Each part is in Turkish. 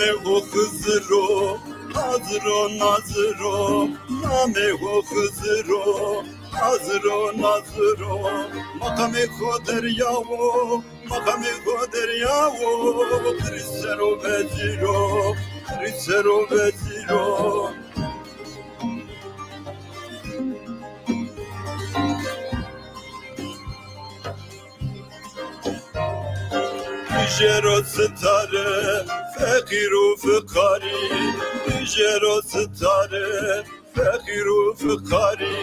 name ho Khızro Hazro Nazro name ho Khızro Hazro Nazro makame khoder yawo Kristero veziro Jero stare fakiru fakari Jero stare fakiru fakari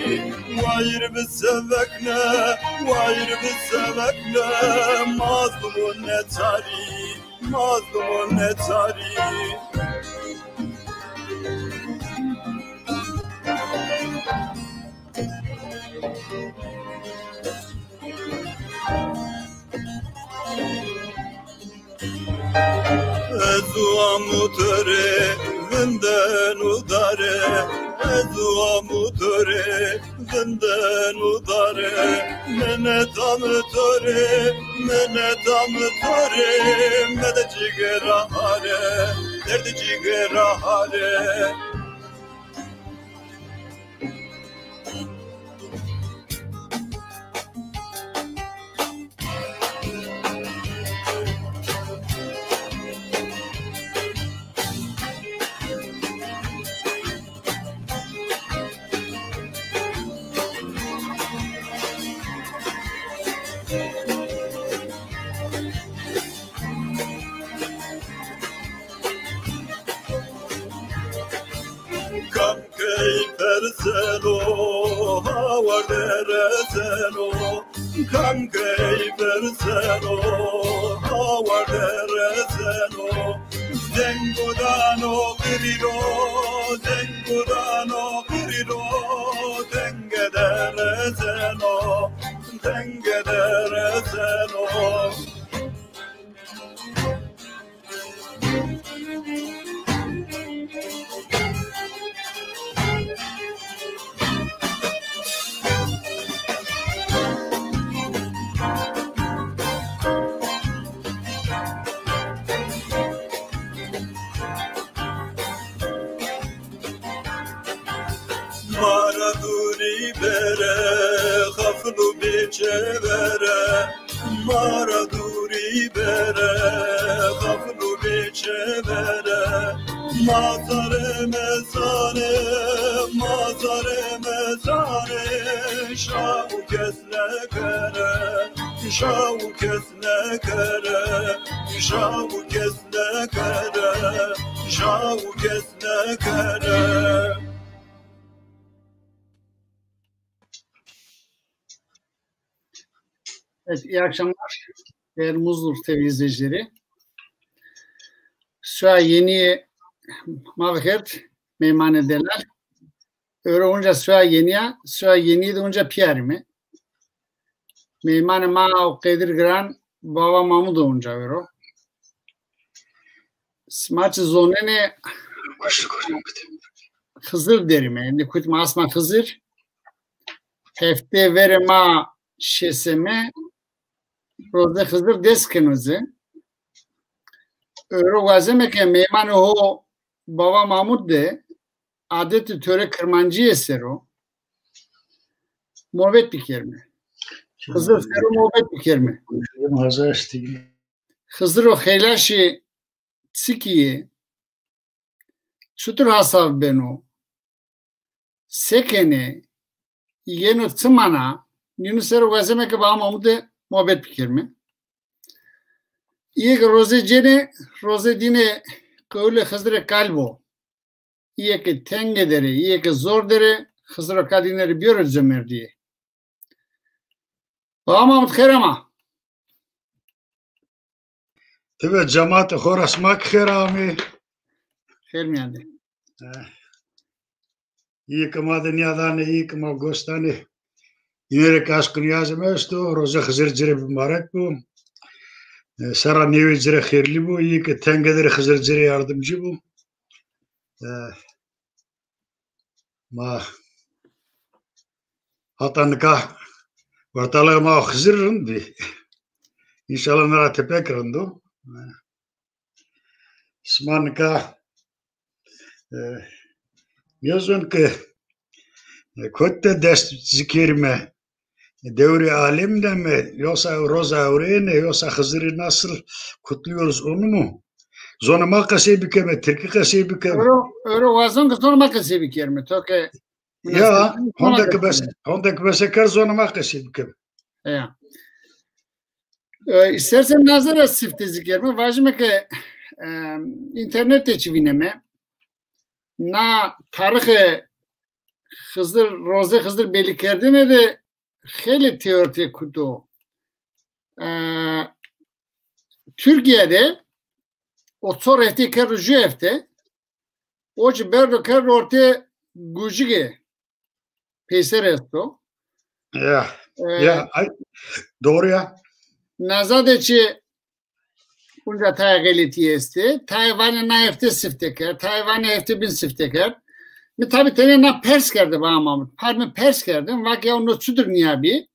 Wayr bisavakna mazlumun netari Ezuamutore vinden udare menetamutore mede cigera hare derdi cigera hare Perselo, hawardereselo, kankei perselo, hawardereselo, zengudano kiriro, tengedereselo. Maraduri bere, khaflu bichevere. Maraduri bere, khaflu bichevere. Mazare mezane, şavu kesne kere, şavu kesne kere. Evet, iyi akşamlar değerli Muzdur TV izleyicileri. Şu yeni mavhet meymanedeler. Öyle olunca şu yeni de olunca Pierre mi? Meymane ma o Kadir Gran baba Mahmud olunca öyle. Smaç zonene Hızır derim yani. Kutma asma Hızır. Hefte vere ma şeseme Rozda Hızır deskenoze. Öyle vazeme ki meymane o baba Mahmud de adeti töre kırmancı esero. Muhabbet bir kelime. Hızır sero muhabbet bir kelime. Hızır o heylaşı tsikiye çutur hasav beno sekene yeno tsimana ninu sero vazeme ki baba Mahmud de muhabbet bir kelime. İyi ki roze dine kavle Hızır'e kalbo. İyi ki tengedere, iyi ki zor dere Hızır'a kadinleri bir özemer diye. Baba Mahmud kherama. Evet, cemaat horasmak kherami. Khermiyandi. İyi ki madeniyadane, iyi ki mavgostane. Yine kaskın yazmesto, roze Hızır cire mübarek bu. Sara nevi cire hayırlı bu. İyi ki tengedere Hızır cire yardımcı bu. Ma hatta nikah vartalığı ma Hızır'ın di. İnşallah nara tepek rındu. Smanka yazın ki kötü dest zikirme devri alemde mi yoksa Roza Avrene yoksa Hızır'ı nasıl kutluyoruz onu mu? Zonuma kasebike mi? Türkiye kasebike mi? Öyle vazon ki zonuma kasebike mi? Toke Ya ondaki besekar zonuma kasebike mi? Ya. İstersen nazara sifte zikirme vajme ki internette çivineme na tarihi Hızır Roza Hızır belikerdine de hele teorite kutu. Türkiye'de o sorehti kerrucu efte o ci berdo kerru orte gucige peyser esto. Ya doğru ya. Nazadeci bunca tayygeliti esti. Tayvan'ı na efte sifteker. Tayvan'ı efte bin sifteker. Mi tabi tene na pers kerdi bağımamı. Parmi pers kerdim. Vakya onu çudur niyabi.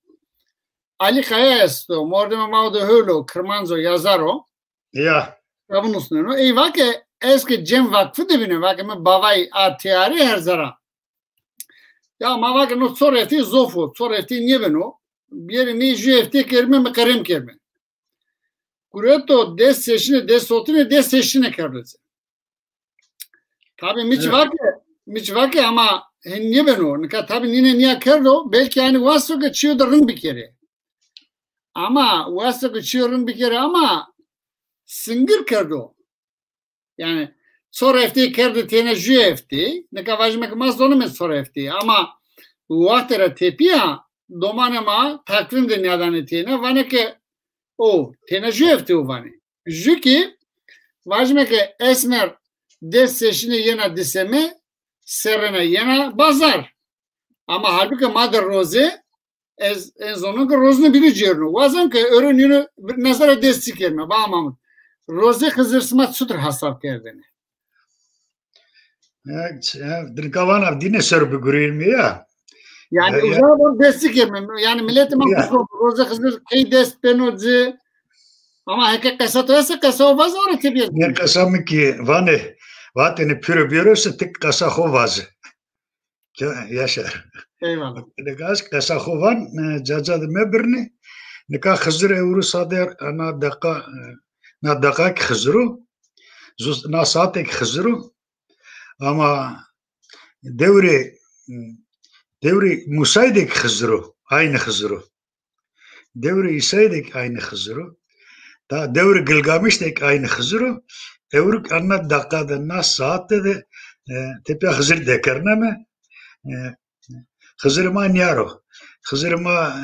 Ali Kaya esto. Mordeme maudu hölo. Kırmanzo yazaro. Ya. Kabun usneno. Ey vakya eski Cem Vakfı dibine. Vakya mi bavay atiyari her zara. Ya ma vakya no tsor efti zofu. Tsor efti niye ben o? Bir yeri ne ju efti kerme mi karem kerme. Kureto des seçine des otine des seçine kerdize. Tabi miç vakya ama niye ben o? Tabi niye kerdo? Belki yani vasto geçiyor da rın bir kere. Ama vasto geçiyor rın bir kere ama singir kerdo. Yani sor efti kerdi tene ju efti. Ne kavajmek maz onu mu sor efti. Ama vahtera tepiya domanema takvim dünyadan etine vane ke o tene ju efti o vane. Ju ki vajme ke esmer des seçine yena diseme serene yena bazar. Ama halbuki Mother Rose en sonunda Rose'nu bileceğini. Vazan ki öğrenini nazara destek verme. Bağımamın. Rose Hızırsıma sudur hasap kerdini. Drinkavana dine serbi görülmüyor ya. Yani uzağa destek verme. Yani milletim Rose Hızır key dest benodzi ama heke kasat oysa kasa o vaz oraya tebiyet. Ne kasamı ki vane vatene püre biyorosa tek kasa hovazı. Yaşar. Eyvallah. Ne kasa hovan cacadı mebirni ne ka Hızır evru sader na dakika ki Hızırı na saate ki Hızırı ama devri Musa'ydı ki Hızırı aynı Hızırı devri İsa'ydı ki aynı Hızırı da devri Gilgamiş'te ki aynı Hızırı evruk anna dakikada na saatte de tepe Hızır dekerneme Hızırıma niyaro Hızırıma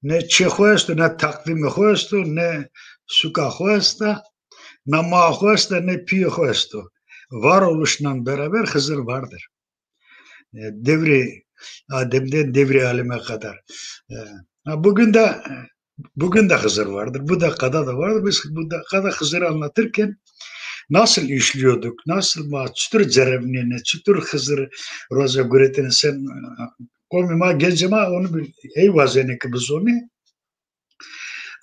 ne çehoestu ne takvimi hoestu ne suka hoesta ne ma hoesta ne pi hoestu varoluşla beraber Hızır vardır. Devri Adem'den devri aleme kadar. Bugün de Hızır vardır. Bu dakikada da vardır. Biz bu dakikada Hızır'ı anlatırken nasıl işliyorduk? Nasıl çutur ceremniyene, çutur Hızır Roza Güret'ini sen komima gencema onu bir eyvazene ki biz onu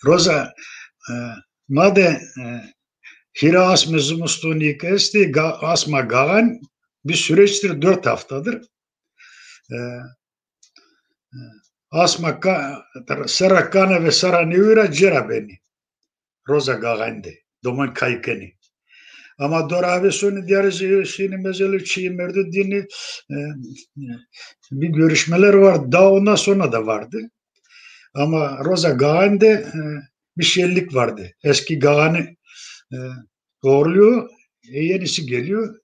Roza made Hira asma zumustuni kesti asma gagan bir süreçtir 4 haftadır. Asma sarakana ve saranivira cera beni. Roza gagande. Doman kaykeni. Ama dorabe sonu diğer şeyini mezeli çiğ merdu dini bir görüşmeler var. Daha ondan sonra da vardı. Ama Roza gagande bir şeylik vardı. Eski gaganı doğruluyor. Yenisi geliyor.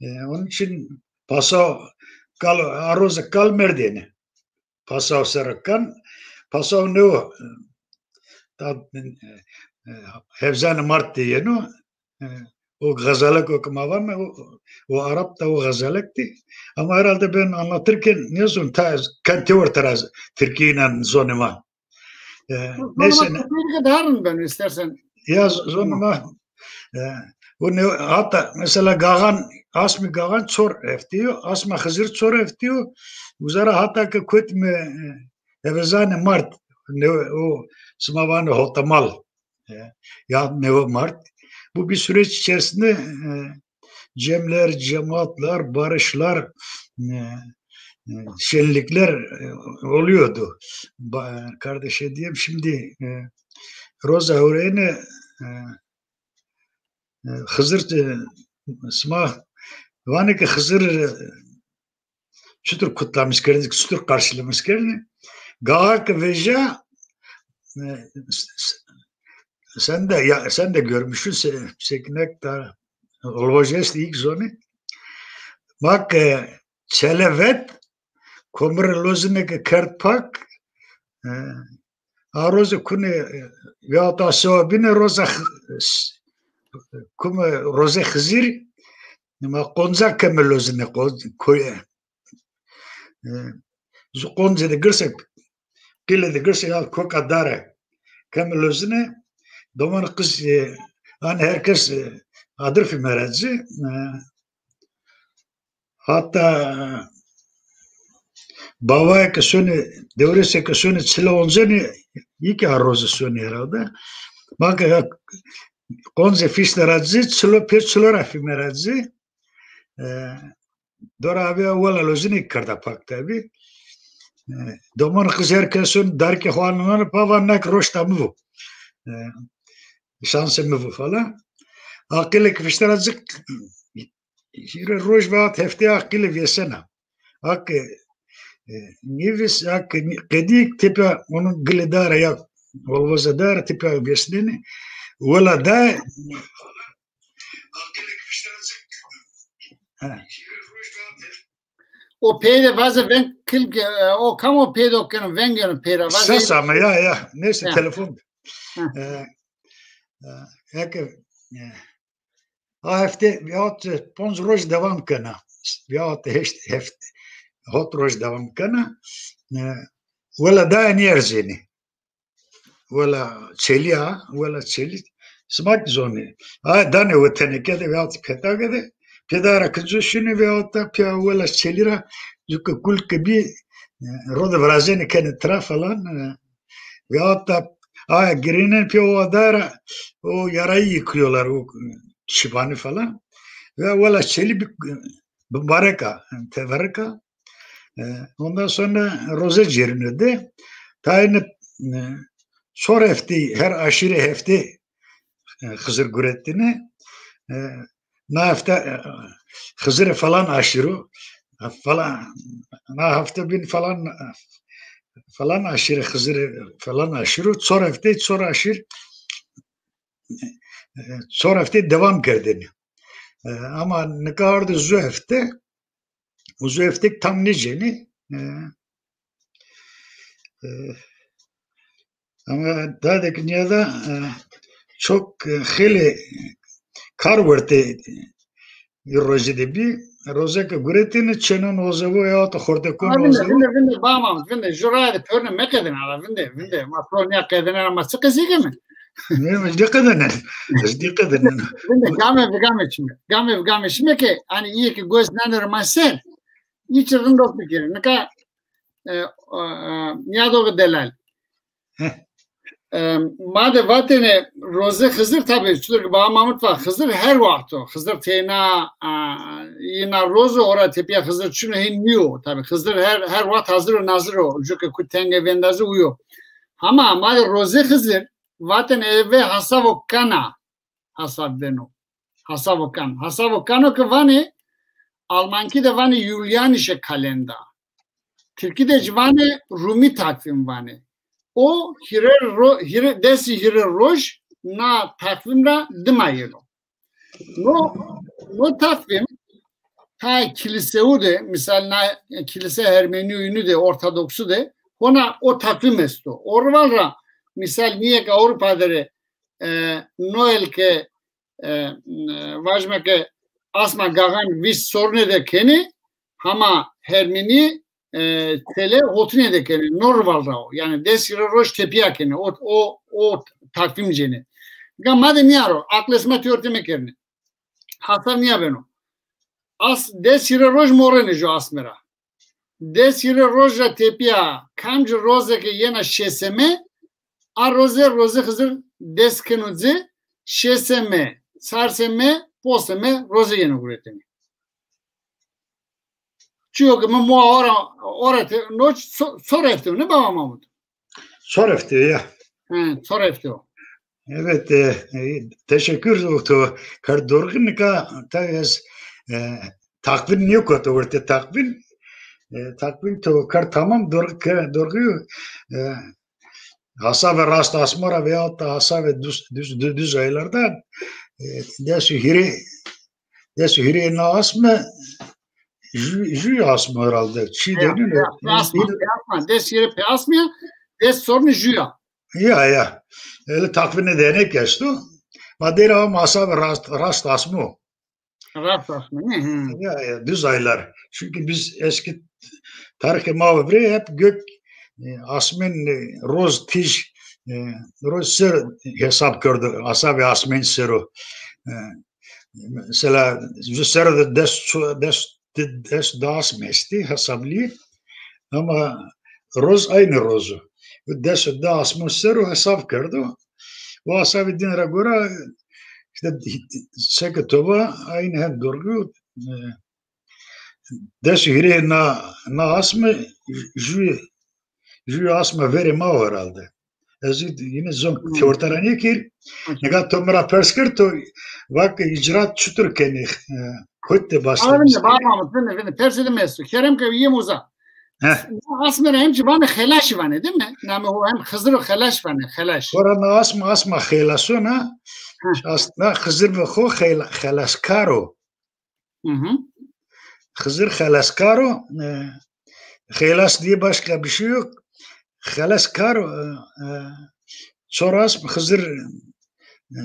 Onun için pasav Roza kal merdeni. Pasav Sarakan, Pasav ne o? Hevzan-ı Mart diyeni o. O gazalak okuma var mı? O Arap da o gazalakti. Ama herhalde ben anlatırken ne son kenti ortaraz Türkiye'nin zonuma. Neyse. Darın ben istersen. Ya zonuma. Hatta mesela Gagan, Asmi Gagan çor eftiyor, Asma Hızır çor eftiyor. Uzara hatta ki kötme Hevzan-ı Mart ne o smavanı hotamal. Ya ne o Mart. Bu bir süreç içerisinde cemler, cemaatler, barışlar, şenlikler oluyordu. Kardeşe diyeyim şimdi Roza Hureyne Hızır Sma Vaneke Hızır şutur kutlamış geldi, şutur karşılamış geldi. Gağak veja sen de görmüşsün sekinek da olacağız ilk zonu. Bak çelevet komur lozine kertpak aroze kune ya da sabine roza kum roze khzir ma qonza kemelozine koy zuqonze de girsek kile de girsek al kokadare kemelozine doman kız an herkes adır fimeradzi hatta Bavaya ke sone devrese ke sone çile onzeni iki arrozu sone herhalde. Bak konze fişleradzi çilo per çilo rafimeradzi. Dora abi wala lozini karda pak tabi. Doman kızar ke son dar ke xanımlar pavanak roşta mı? Şansı mı falan. Akille fişleradzi Şire roj vaat hefte akille vesena. Ak Nivis ak kedik tipa onun gledara ya olvazadar tipa vesneni wala da O peyde bazı ben kıl o kamu peyde okyanın vengenin peyde bazı. Sasa ama ya neyse telefon. Hefte veyahut ponz roj devam kana veyahut hefte hot roj devam kana wala da enerjini wala çeliya wala çeli smak zoni dane vatene kede veyahut peta kede pedara kızışını veyahut da pya wala çelira yuk kul kebi roda vrazeni kene tra falan veyahut da girinen pya o adara o yarayı yıkıyorlar o şibani falan ve wala çeli bir baraka tevarka ondan sonra roze cerinde tayine sonra hefti her aşire hefti Hızır Gurettin'e na hafta Hızır falan aşırı falan na hafta bin falan aşırı Hızır falan aşırı sonra aşırı sonra hefti devam kerdini ama ne kadar da zühefte o züheftek tam neceni ama daha da dünyada çok hele kar vardı rozede bir rozeka Gurettin'e çenon ozavu ya da xordekon ozavu Vinde bağmam vinde jurayda pörne mekedin ala vinde mapronya kedin ama sıkısı mi? Ne kadar game şimdi ki hani iyi ki gözlenir masen hiç rındok bir kere ne ka niyadoğu delal Made vatene roze Hızır tabi çünkü Bağ Mahmut var Hızır her vakti Hızır tena yine roze ora tepiye Hızır çünkü hinmiyor tabi Hızır her vakti hazır o nazır o çünkü kutenge vendazı uyuyor ama made roze Hızır vaten eve hasavokana hasavveno hasavokano ki vani Almanki de vani Yulianische kalenda Türkiye de vani Rumi takvim vani o desi hirer roj na takvimra dimayelo no takvim ta kiliseu de misal na kilise Ermeniyunu de Ortodoksu de ona o takvim esto orvalra misal niye ki Avrupa'da Noel ke vajme ke asma gagan vis sorne de keni ama Hermeni tele hotine de keni norvalra o yani desire roj tepiya keni o takvimceni gamade niyaro aklesma teorteme kerni hatar niya beno as desire roj morene jo asmera desire rojra tepiya kamcı roze ke yena şeseme a roze Hızır deskenuzi şeseme sarseme, poseme, rozegene gureteni. Çünkü mu orate noç sorefte ne baba Mahmut? Sorefti ya. Sorefte o. Evet, teşekkür doktor. Kar dorgnika tayes takvin yok o orta takvin to kar tamam dorgu hasa ve rast asmara veya da hasa ve düz aylardan desu hiri na asma jü asma herhalde. Çi deniyor. Asma. Des yeri pe asmaya, des sorunu jüya. Ya. Öyle takvine denek geçti. Madera ama hasa ve rast asma. Rast asma. Ya düz aylar. Çünkü biz eski tarih-i mavri hep gök asmin roz tij roz sır hesap gördü. Asa ve asmin sırı. Mesela sırada des das mesti hesaplı ama roz aynı rozu. Des da asmin sırı hesap gördü. O asa ve dinlere göre işte sekretova aynı hem durgu des hiri na asmı jü asma veri ma herhalde. Ezid yine zon teortarani kir. Nega tomra perskirto vak icraat çutur kenih. Kotte başlamış. Ağabey Mahmut beni persede mesu. Kerem ki yemuza. Asmera hem cibane xelaş vane değil mi? Namı o hem Hızır xelaş vane xelaş. Korana asma xelasona. Aslında Hızır ve xo xelaskaro. Hızır xelaskaro. Xelas diye başka bir şey yok. Xelaskaro çoras Hızır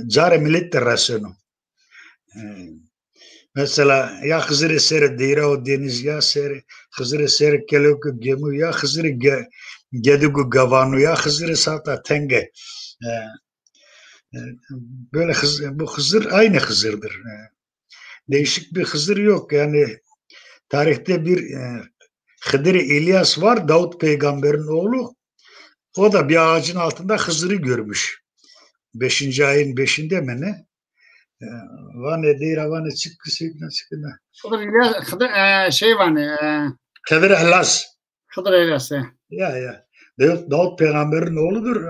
care millet terasını. Mesela ya Hızır eseri dira o deniz ya seri Hızır eseri kelok gemu ya Hızır gedugu gavanu ya Hızır sata tenge. Böyle bu Hızır aynı Hızır'dır. Değişik bir Hızır yok. Yani tarihte bir Hıdır İlyas var, Davut peygamberin oğlu. O da bir ağacın altında Hızır'ı görmüş. 5. ayın 5'inde mi ne? Vane değil, vane çıkkı. Hıdır şey vane. Hıdır İlyas. Hıdır İlyas. Ya. Davut peygamberin oğludur.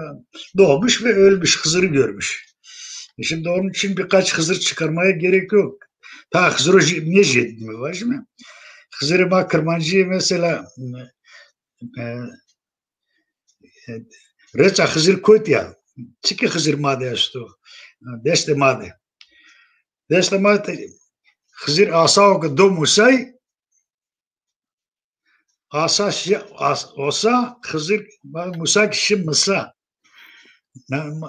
Doğmuş ve ölmüş, Hızır'ı görmüş. Şimdi onun için birkaç Hızır çıkarmaya gerek yok. Ta Hızır'ı niye jetmiyor var şimdi? Hızır'ı bak Kırmancı'yı mesela reça Hızır koyt ya. Çıkı Hızır made yaştı. Deste made. Hızır asa oku do Musay. Asa osa Hızır Musay kişi Mısa.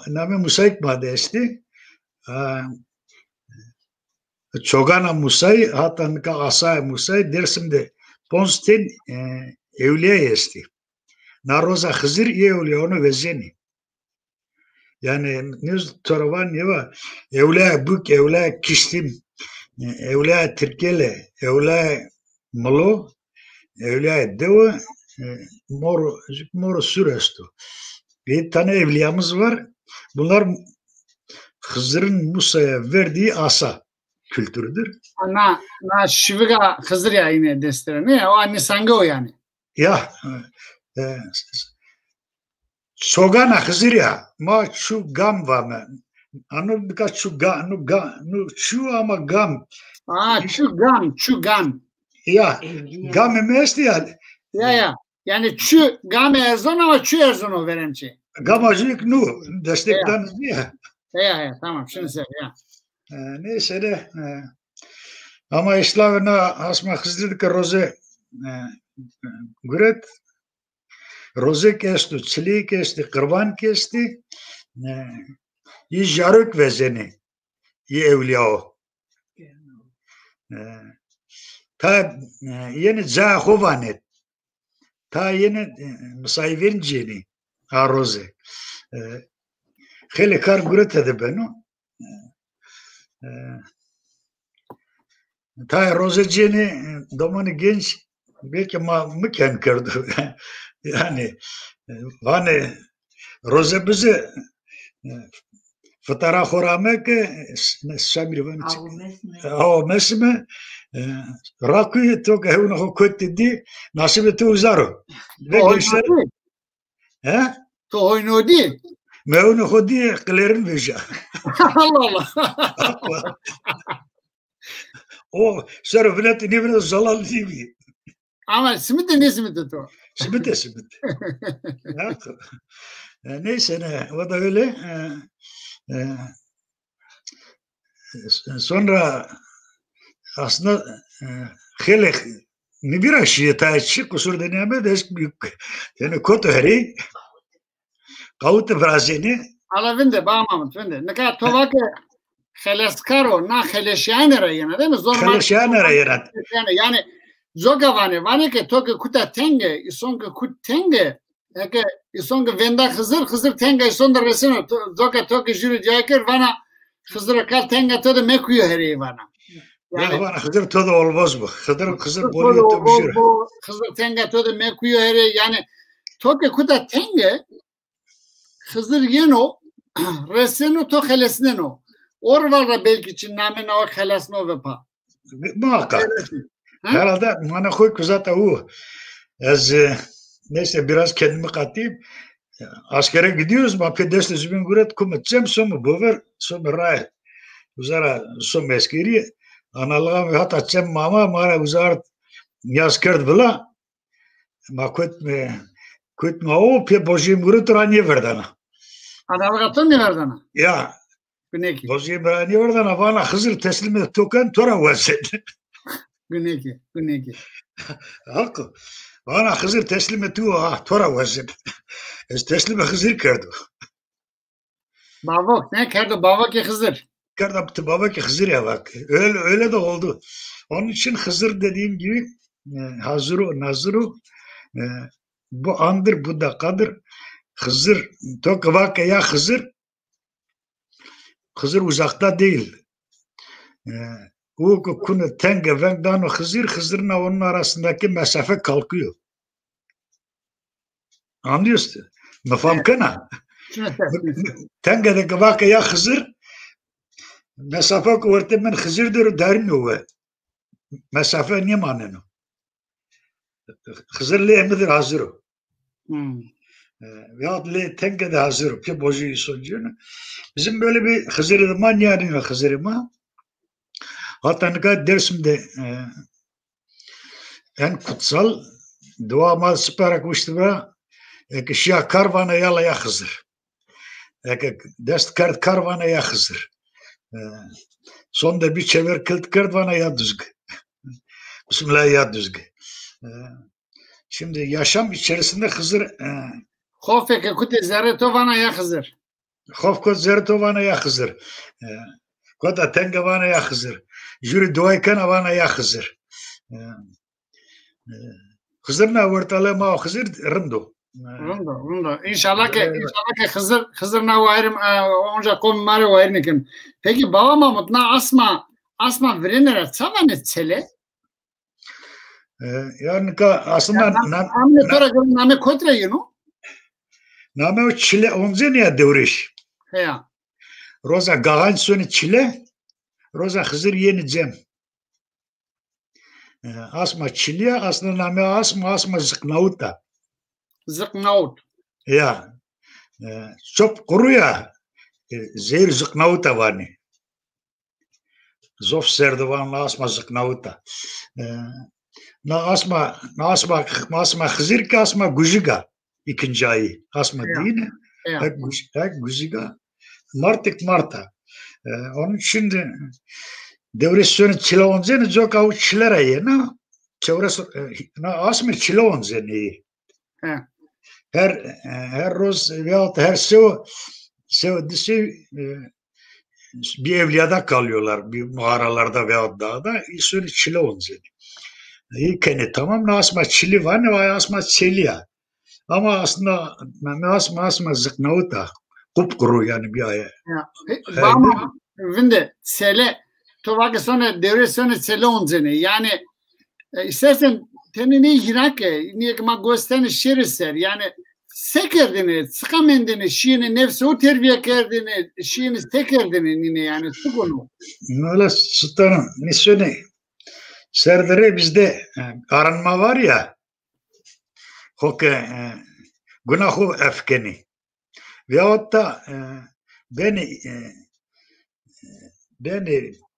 Name Musay made yaştı. Çogana Musay hatta asa Musay dersimde Ponstin evliya yaştı. Naroza Hızır evliya onu vezeni. Yani nüz toravan ne var? Evliya bük, evliya kiştim, evliya Türkiye'le, evliya Malo, evliya Deva, mor süreçti. Bir tane evliyamız var. Bunlar Hızır'ın Musa'ya verdiği asa kültürüdür. Na şiviga Hızır ya yine destere. Ne? O anne sanga o yani. Ya Sogana Hızır ya. Ma şu gam var mı? Anu birkaç şu gam, şu ama gam. Şu gam. Ya gam emesti ya. Ya. Yani şu gam Erzon ama şu Erzon o verenci. Gam acık nu destekten ya. Ya tamam şunu söyle ya. Neyse de ama İslam'ına asma Hızır'daki roze güret roze kesti, çili kesti, kırban kesti yi jaruk vezeni yi evliya o ta yeni zahovanet ta yeni musayverin cini a roze kheli kar güret ede beno ta roze cini domanı genç belki mıken kırdı yani hani roze bize فترة خورامك سامي فان أو مسمى راكي توك هون هو كنت دي ناسب تو زارو ها تو هوينودي ما هون خدي قليرن فيجا الله او سرفنت نيفن الزلال تيبي ama simit ne simit to simit neyse o da öyle sonra aslında hele bir aşıya taşçı kusur deneme de büyük yani kotohri kavut frazeni alavinde bağmamut vinde ne kadar tovak خلاصکارو نه خلشیان رایانه değil mi? خلشیان رایانه yani zogavane vane ki toke kuta tenge isonge kut tenge eke isonge venda Hızır tenge isonda resino zoga toke jüri jaker vana Hızır kal tenge tode mekuyo heri vana yani vana Hızır tode olmaz bu Hızır boluyor tabii Hızır tenge tode mekuyo heri yani toke kuta tenge Hızır yeno resino to xelesneno or var da belki Çinname o xelesno vepa muhakkak herhalde bana koy zaten o az neyse biraz kendimi katayım askere gidiyoruz ma pedesle zübün guret kumetcem somu bover somu ray uzara somu askeri analığa ve hatta çem mama mara uzar yaskerd bula ma kut ma o pe bojim guret raniye verdana analığa ton ne verdana ya güneki bojim raniye verdana bana Hızır teslim et token tora vaset güneki Hakkı. Bana Hızır teslim etti o tora vaset. Es teslim Hızır kerdu. Baba ne kerdu baba ki Hızır. Kerdu baba ki Hızır ya bak. Öyle de oldu. Onun için Hızır dediğim gibi hazuru nazuru bu andır bu dakadır. Hızır tok bak ya Hızır uzakta değil. O konu tenge vengdan Hızır'la onun arasındaki mesafe kalkıyor. Anlıyorsun? Mefhamkana. Tenge'deki bak ya Hızır mesafe kuvveti men Hızır'dır dermiyor. Mesafe niye maneno? Hızır'la emidir hazır o. Veyahut le Tenge'de hazır o. Ki bozuyu sonucunu. Bizim böyle bir Hızır'ı manyağını Hızır'ıma hatta ne kadar Dersim'de en kutsal duama sıparak uçtuğa şia karvana yala ya Hızır. Dest kart karvana ya Hızır. Sonda bir çevir kılt karvana ya düzgü. Bismillah ya düzgü. Şimdi yaşam içerisinde Hızır Hofeke kute zerretovana ya Hızır. Hofkot zerretovana ya Hızır. Kota tenge vana ya Hızır. Jüri duayken vana ya Hızır. Hızır ne ortalığı ma Hızır rındu. Rındu. İnşallah ki Hızır ne vayrım onca komari vayrnikim. Peki baba Mahmut na asma verenlere tavane tsele? Yani aslında namne tora gönül name kotre yunu? Name o çile onze niye devriş? Ya. Roza gagan sonu çile, roza Hızır yeni cem. Asma çile, aslında name asma zıknauta. Zıknaut. Ya. Çok kuru ya, zehir zıknauta vani. Zof serdivanla asma zıknauta. Asma Hızır ki asma guziga ikinci ayı. Asma değil mi? Hek guziga. Marta. Onun için de devresyonu çile onzeni çok avu çilere yine çevresi asma çile onzeni. Her roz veyahut her sev bir evliyada kalıyorlar bir mağaralarda veyahut dağda isoni çile onzeni. İyi tamam asma çili var ne var asma çeliya. Ama aslında asma zıknauta. Kupkuru yani bir aya. Ama vinde sele tovake sonra devre sonra sele onzeni yani istersen tenini hirake niye kama gösteren şeriser yani sekerdini, sıkamendini, şiini nefsi o terbiye kerdini, şiini sekerdini yine yani sıkunu. Öyle sultanım ne söyleyeyim. Serdere bizde aranma var ya günahı öfkeni veyahut da beni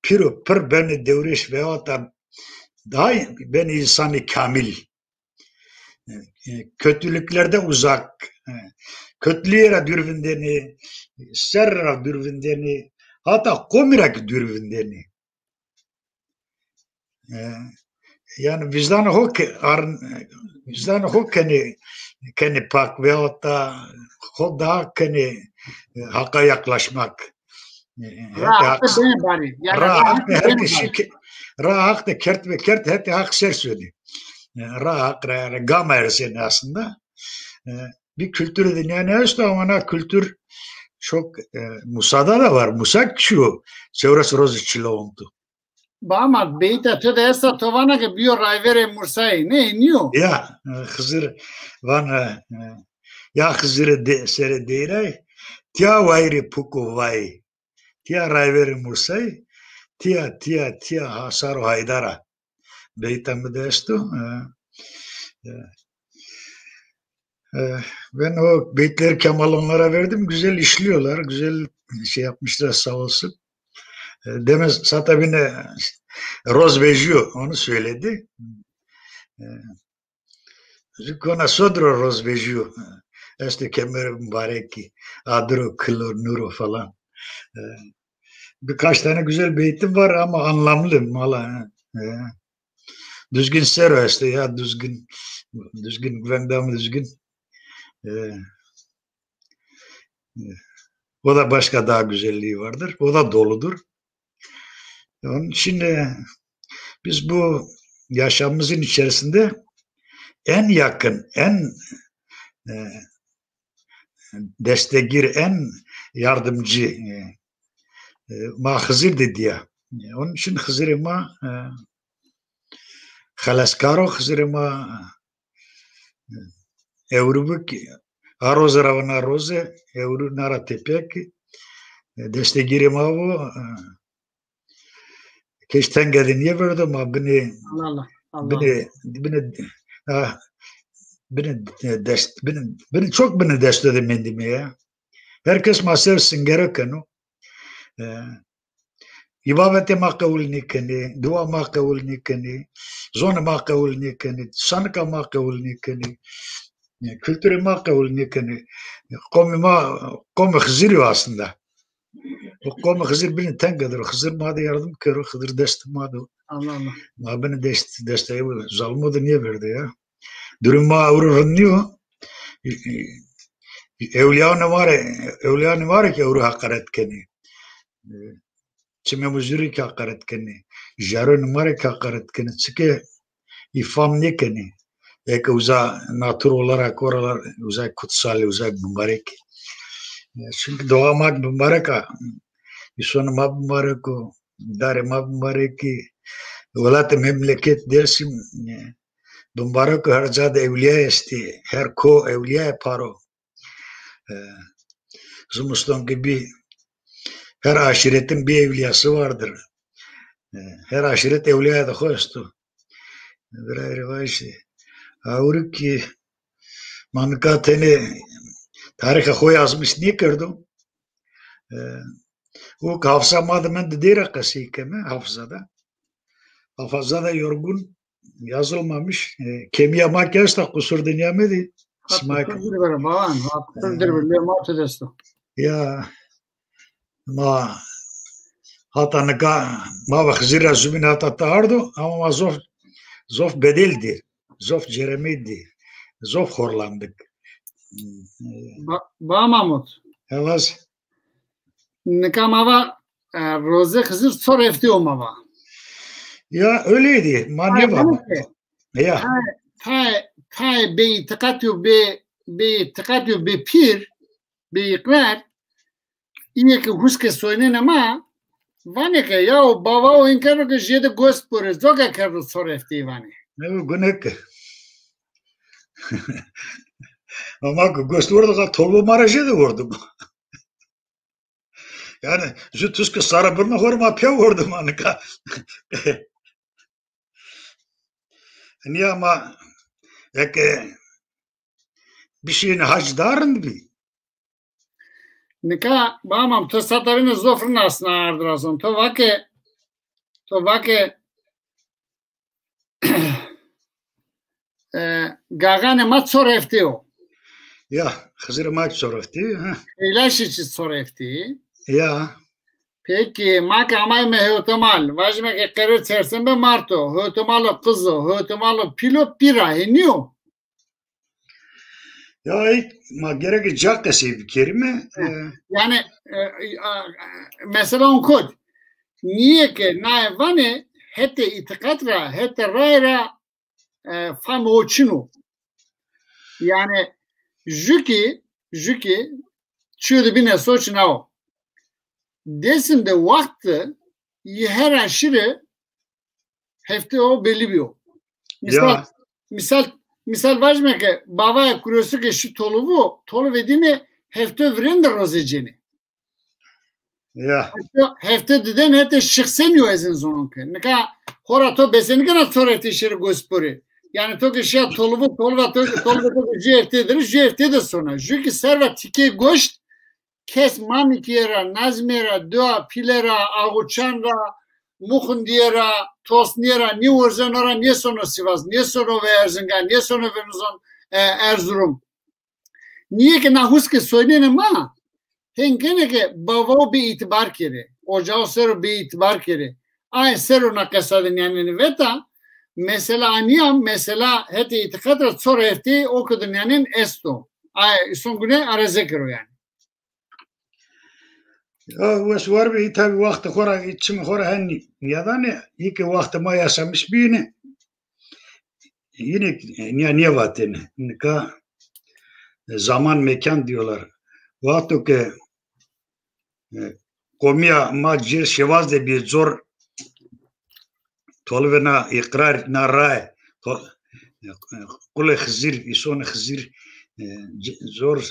pir beni devriş veyahut da daha beni insanı kamil kötülüklerde uzak kötülüğe dürvündeni serra dürvündeni hatta komirak dürvündeni yani vicdanı hok keni pak veyahut da daha keni hakka yaklaşmak Rahatı beni bari. Rahat da kert ve kert hep hak ser söyledi. Rahat gama erseni aslında bir kültürü dünyaya işte ama kültür çok Musa'da da var. Musa şu çevresi roziçili oldu. Bama beyta to da esa tovana ke bio raivere mursai ne niyo? Ya Hızır van ya Hızır de sere deyray tia vayri puku vay tia raivere mursai tia hasaro haydara beyta modesto ben o beytleri Kemal onlara verdim. Güzel işliyorlar. Güzel şey yapmışlar sağ olsun. Demez Satabine Rozveju onu söyledi. Kona Sodro Rozveju işte kemer mübareki Adro Kilo Nuro falan. Birkaç tane güzel beytim var ama anlamlı mala. Düzgün sero işte ya düzgün güvendam düzgün. O da başka daha güzelliği vardır. O da doludur. Onun için biz bu yaşamımızın içerisinde en yakın, en destekir, en yardımcı ma Hızır dedi ya. Onun için Hızır ma Halaskaro Hızır ma Evrubuk Aroz ravana roze Evru nara tepek destekir ma bu Keşten geldi niye verdi ama beni çok destekledi mendime ya. Herkes masevsin gereken o. İbadete makabul nikeni, dua makabul nikeni, zona makabul nikeni, sanka makabul nikeni, kültüre makabul nikeni. Komi Hızır aslında. O komi Hızır beni tengedir. Hızır madde yardım kırır, Hızır destek madde. Allah. Ma beni desteği zalmoda niye verdi ya? Duruma uğranıyor. Evliya ne var ki evru hakaret keni. Çime muzuri ki hakaret keni. Jaro ne var ki hakaret keni. Çünkü ifam ne keni. Ek uza natür olarak oralar uza kutsal, uza mübarek. Çünkü doğa mak mübarek ha. İsonu mak mübarek o. Dare mak mübarek ki. Velat memleket dersim. Mübarek her zade evliya esti. Her ko evliya paro. Zumuston gibi her aşiretin bir evliyası vardır. Her aşiret evliya da hoştu. Bir ayrı var işte. Ağırık ki manıkatını tarihe koy yazmış niye gördüm? O hafızamadı ben de direk kasıyken hafızada. Hafızada yorgun yazılmamış. Kemiğe makyaj da kusur dünyamedi. Ya ma hatanıka ma vakzira zümin hatatta ardu ama zof bedeldi. Zof ceremedi. Zof horlandık. Ba Mahmut. Evet. Nikamava roze Hızır sor efti olmava. Ya öyleydi. Manya var. Ya. Tay be takatü be pir be ikrar iye ki huske soynen ama vane ke ya baba o inkaro ke jede gost pore zoga kardo sor efti vane. Ne bu günek. Ama gösterdi tolbu marajı da vurdum. Yani şu tüskü sarı burnu horma piyav vurdum anıka. Niye ama bir şeyin hac darın bir. Nika, mamam, to satavine zofrna asna ardrazon. To vake gagane mat sorefti o. Ya, Hızır maç sorufti. İlaşiçi sorefti. Ya, Peki, maka amay me hötomal. Vajme ke kere çersembe marto. Hötomalı kızı, hötomalı pilo pira. Heniyo. ya ilk gerek cakkesi bir kelime. Yani mesela on kod. Niye ki naevane hete itikatra hete rayra fam oçinu. Yani jüki çürdü bine soçinao. Desin de vakti her aşırı hefte o belli bir o. Misal vajme ki baba kurusu ki şu tolu vedine hefte vrende rozeceni. Ya. Hefte diden hete şıksenyo ezin zonunke. Nika hora to beseni kana soreti şiri gospori. Yani to ki şia tolva to jeftedir jefte de sonra. Çünkü serva tike goşt kes mamikera, nazmera, dua pilera, aguçanra, mukhundiyera, tosniyera, ni orzanora, niye sonra Sivas, niye sonra ve Erzincan, niye sonra Venizon Erzurum. Niye ki nahuske söyleyelim ama hengene ki bavo bir itibar kere, ocağı sero bir itibar kere. Ay sero nakasadın yani veta, mesela aniyam, mesela heti itikadra sonra hefti okudun yani esto. Ay son güne arazekero yani. Ve var bir tabi vakti kora içim kora hani ya da ne ilk vakti ma yaşamış birine yine niye vatene nika zaman mekan diyorlar. Vakti ki komiya ma cir şevaz de bir zor tolvena ikrar na ray kule khzir ison khzir zor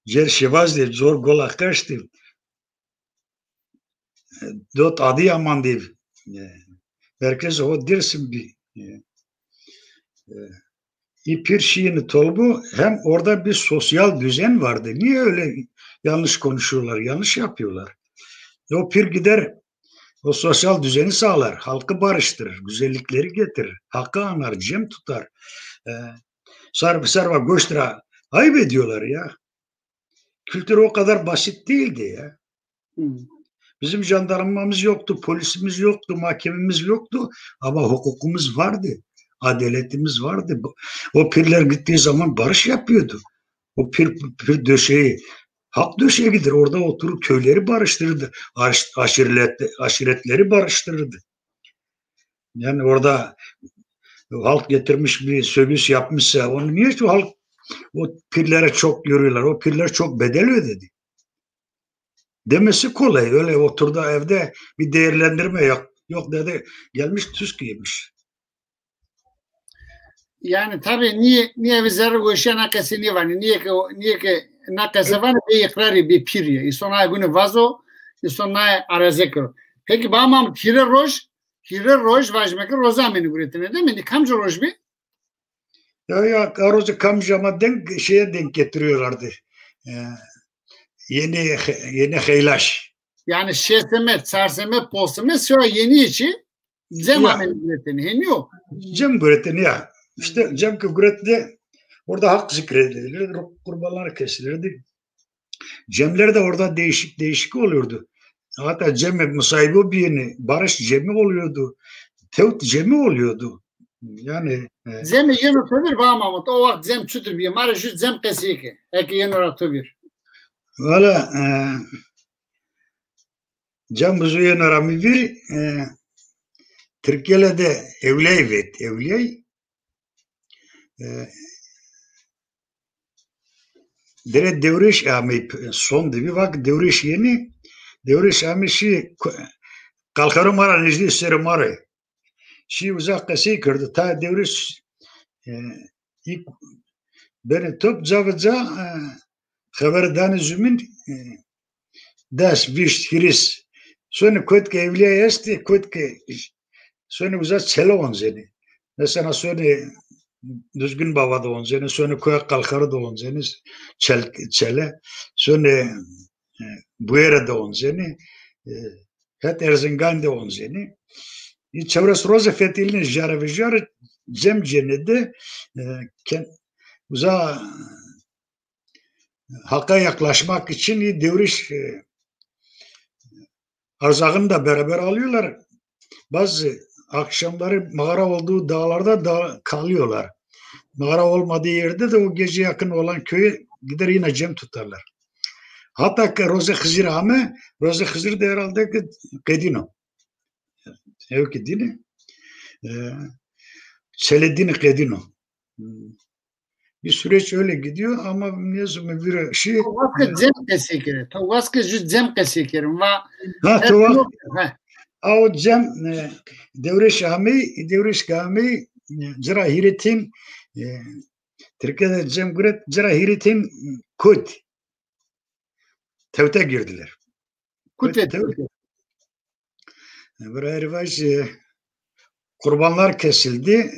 cir şevaz de zor gol akıştı. Dört Adıyaman diye merkez o dersin bir İpir şeyini tolbu hem orada bir sosyal düzen vardı. Niye öyle yanlış konuşuyorlar, yanlış yapıyorlar? O pir gider o sosyal düzeni sağlar, halkı barıştırır, güzellikleri getirir, hakkı anar, cem tutar. Sarva göçtüra ayıp ediyorlar ya. Kültür o kadar basit değildi ya. Bizim jandarmamız yoktu, polisimiz yoktu, mahkememiz yoktu ama hukukumuz vardı, adaletimiz vardı. O pirler gittiği zaman barış yapıyordu. O pir döşeği, hak döşeğe gider, orada oturup köyleri barıştırırdı, aşiretleri barıştırırdı. Yani orada halk getirmiş bir sögüs yapmışsa, onu niye şu halk o pirlere çok görüyorlar, o pirler çok bedel ödedi. Demesi kolay. Öyle oturdu evde bir değerlendirme yok. Yok dedi gelmiş tüsk yemiş. Yani tabii niye vizarı goşa nakası niye var? Niye ki nakası var bir ikrarı bir piriyor. İsona günü vazo, isona arazekro. Peki bağımam hire roj vajmekı rozameni üretine değil mi? Kamca roj bir? Ya karozu kamcama şeye denk getiriyorlardı. Yeni heylaş. Yani şeseme, çarseme, poseme sonra yeni içi cem ameli üretini. Heniyor. Cem üretini ya. İşte cem üretini orada hak zikredilir. Kurbanlar kesilirdi. Cemler de orada değişik oluyordu. Hatta cem musayibi bir yeni barış cemi oluyordu. Tevt cemi oluyordu. Yani cem yeni otobir bağımamut. O vakit cem çütür bir. Mara şu cem kesiki. Eki yeni otobir. Valla cem buzu yeni arami bir Türkiye'de evley dere devriş ami son bir vakit devriş ami şi kalkarı mara necdi seri mara şi uzak kası kırdı ta devriş beni top cavıca haberdani zümün das viş kiris. Sonra kotke evliya esti kotke sonra güzel çele onzeni. Mesela sonra düzgün baba da onzeni. Sonra koya kalkarı da onzeni. Çele. Sonra bu yere de onzeni. Het Erzingan da onzeni. Çevresi roza fetilini jara ve jara cem cennede güzel halka yaklaşmak için devriş arzakını da beraber alıyorlar. Bazı akşamları mağara olduğu dağlarda kalıyorlar. Mağara olmadığı yerde de o gece yakın olan köye gider yine cem tutarlar. Hatta Roza Hızır ama Roza Hızır da herhalde Kedino. Ev Kedino. Seleddin Kedino. Bir süreç öyle gidiyor ama ne zaman bir şey... Tovaska cem kesikiri. Tovaska ju cem kesikirim. Ha, Tovaska. O cem devreş kami cira hiritin Türkiye'de cem güret cira hiritin kut tevte girdiler. Kutet. Bir rivaj kurbanlar kesildi.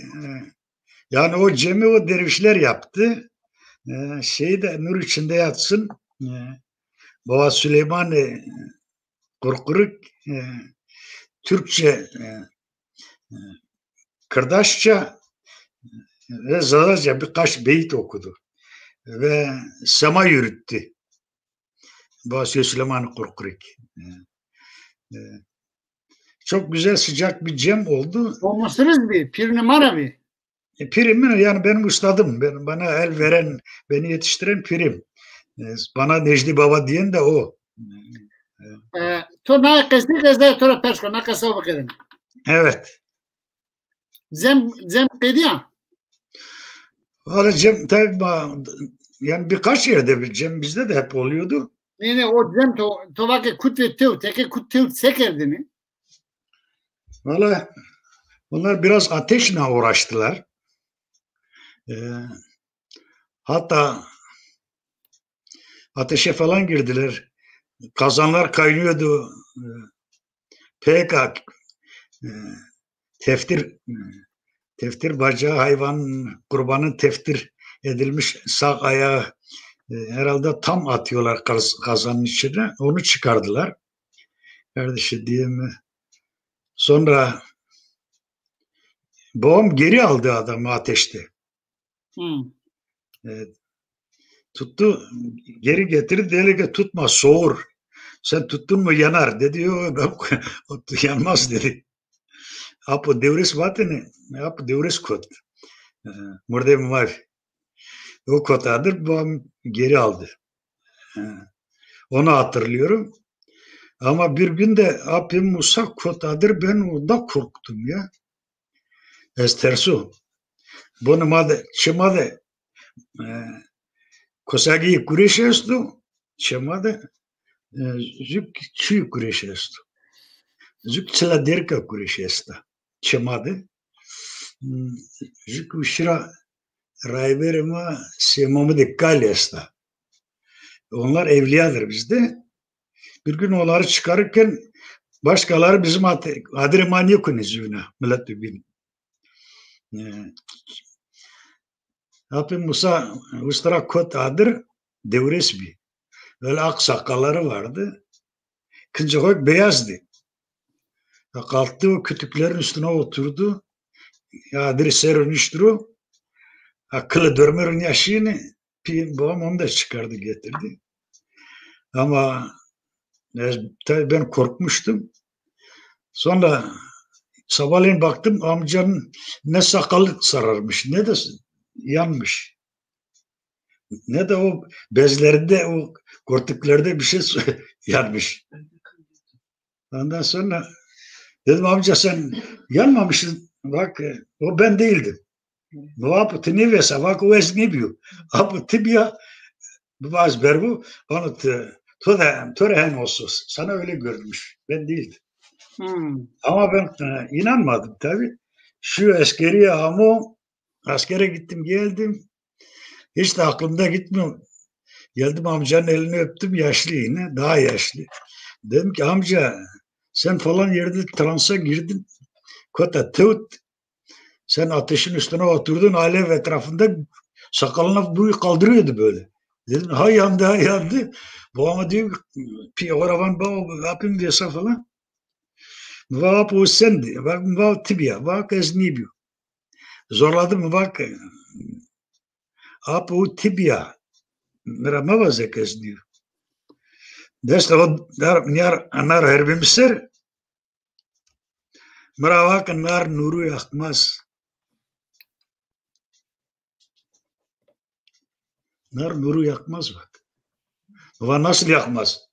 Yani o cemi o dervişler yaptı. Şeyi de nur içinde yatsın. Baba Süleyman Kurkuruk Türkçe, Kırdaşça ve Zazaca birkaç beyit okudu. Ve sema yürüttü. Baba Süleyman Kurkuruk. Çok güzel sıcak bir cem oldu. Olmuşsunuz bir Pir numara bir. Pirim yani benim ustadım. Bana el veren, beni yetiştiren pirim. Bana Necdi Baba diyen de o. To na kestik ezde tora peşko na kasa bakırım. Evet. Cem kediya. Valla cem tabi yani birkaç yerde bir cem bizde de hep oluyordu. Yine o cem to vakit kut ve tev teke kut tev sekerdi mi? Valla onlar biraz ateşle uğraştılar. Hatta ateşe falan girdiler. Kazanlar kaynıyordu. PK teftir bacağı hayvanın kurbanın teftir edilmiş sağ ayağı herhalde tam atıyorlar kazanın içine. Onu çıkardılar. Kardeşi diye mi? Sonra babam geri aldı adamı ateşte. Tuttu, geri getirdi, dedi tutma soğur. Sen tuttun mu yanar dedi. Yanmaz dedi. Apo devres vatını, apo devres kot. Burada mı var? O kotadır, babam geri aldı. Onu hatırlıyorum. Ama bir gün de apim Musa kotadır, ben onda korktum ya. Estersu. Bunu mada, çimada kosagi kureşestu, çimada zük çiğ kureşestu. Zük çela derka kureşesta. Çimada zük uşra rayberima semamı kalesta. Onlar evliyadır bizde. Bir gün onları çıkarırken başkaları bizim adreman yokun izüne. Millet bin. Apim Musa Ustra kot adır devresbi. Böyle ak sakalları vardı. Kıncık beyazdı. Kalktı o kütüklerin üstüne oturdu. Adır serönüştürü. Akıllı dörmerin yaşını babam onu da çıkardı getirdi. Ama tabii ben korkmuştum. Sonra sabahleyin baktım amcanın ne sakalı sararmış ne de yanmış. Ne de o bezlerinde o kortiklerde bir şey yanmış. Ondan sonra dedim amca sen yanmamışsın. Bak o ben değildim. Bu apu tinivesa bak o esnibiyor. Apu tibya bazı berbu onu törehen olsun. Sana öyle görmüş. Ben değildim. Ama ben inanmadım tabii. Şu askeriye ama askere gittim geldim. Hiç de aklımda gitmiyor. Geldim amcanın elini öptüm, yaşlı yine, daha yaşlı. Dedim ki amca sen falan yerde transa girdin. Kota tut. Sen ateşin üstüne oturdun, alev etrafında sakalına buyu kaldırıyordu böyle. Dedim hay yandı, hay yandı. Babama diyor ki oravan baba yapayım diyorsa falan. Vap o sendi. Bak vap tibia. Bak eznibio. Zorladım bak. Ap o tibia. Mera vazek eznibio. Deste o nar anar herbimser. Mera bak nar nuru yakmaz. Nar nuru yakmaz bak. Ama nasıl yakmaz?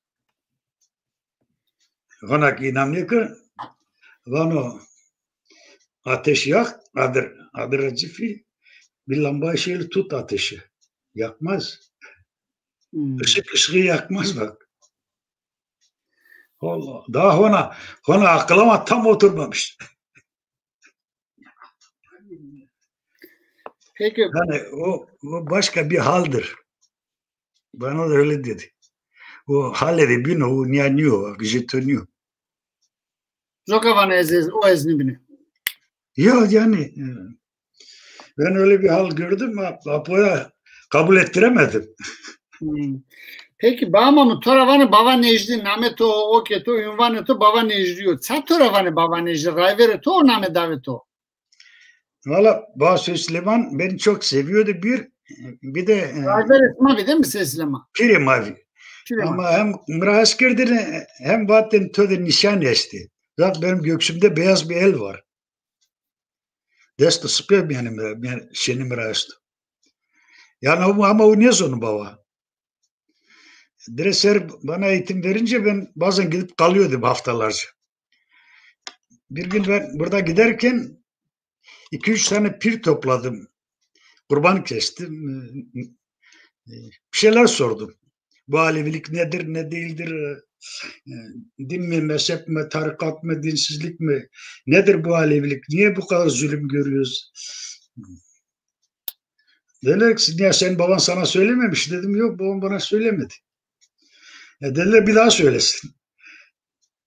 Ona ki inanmıyor ki vano ateş yak, adır cifi bir lambayı şeyle tut ateşi. Yakmaz. Işığı yakmaz bak. Allah. Daha ona aklıma tam oturmamış. Peki. Yani o başka bir haldir. Bana da öyle dedi. O halleri bir o niyanıyor, jetoniyor. Zokavan o eznibini. Ya yani ben öyle bir hal gördüm Apo'ya kabul ettiremedim. Peki bağmamı toravanı baba necdi nameto o keto ünvanı to baba necdiyor. Sa toravanı baba necdi rayvere to o name daveto. Valla Basri Süleyman beni çok seviyordu bir de Rayvere mavi değil mi seslema? piri mavi. Ama hem askerdir hem vatten töde nişan esti. Zaten benim göğsümde beyaz bir el var. Desto spem yani şenim rastu. Yani ama o ne sonu baba? Dreser bana eğitim verince ben bazen gidip kalıyordum haftalarca. Bir gün ben burada giderken 2-3 tane pir topladım. Kurban kestim. Bir şeyler sordum. Bu Alevilik nedir, ne değildir? Din mi, mezhep mi, tarikat mı, dinsizlik mi? Nedir bu Alevilik? Niye bu kadar zulüm görüyoruz? Dediler ki ya senin baban sana söylememiş. Dedim yok babam bana söylemedi. Dediler bir daha söylesin.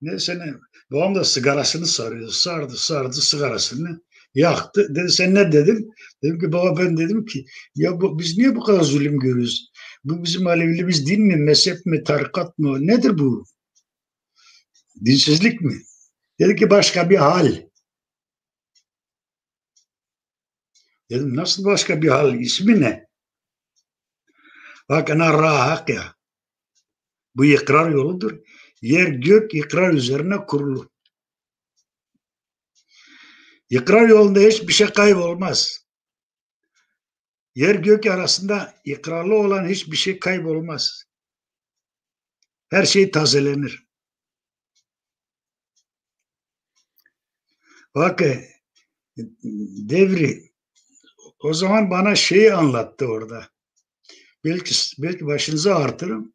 Neyse ne? Babam da sigarasını sarıyordu. Sardı sigarasını. Yaktı. Dedi sen ne dedin? Dedim ki baba ben dedim ki ya biz niye bu kadar zulüm görüyoruz? Bu bizim Aleviliğimiz din mi, mezhep mi, tarikat mı? Nedir bu? Dinsizlik mi? Dedi ki başka bir hal. Dedim nasıl başka bir hal? İsmi ne? Bak ana rahak ya. Bu ikrar yoludur. Yer gök ikrar üzerine kurulu. İkrar yolunda hiçbir şey kaybolmaz. Yer gök arasında ikrarlı olan hiçbir şey kaybolmaz. Her şey tazelenir. Bak Devri o zaman bana şeyi anlattı orada. Belki başınıza artırım.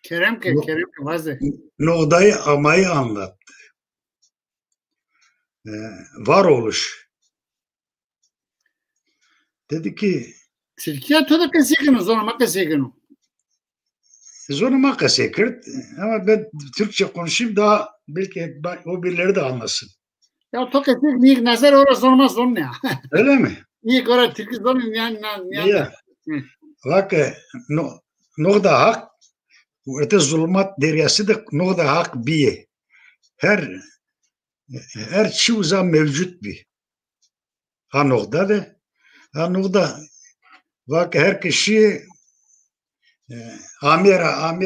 Keremke vaze. Noğdayı amayı anlattı. Varoluş. Dedi ki Türkiye to da kesikino zoruma kesikino. Zoruma kesikir ama ben Türkçe konuşayım daha belki o birileri de anlasın. Ya to kesik niyik nazar orası zoruma zor ne? Öyle mi? Niyik orası Türkçe zor yani. Ya. Bak Noğda hak öte zulmat deryası da Noğda hak bir. Her çiğza mevcut bir. Ha Noğda da Noğda bak her kişi amira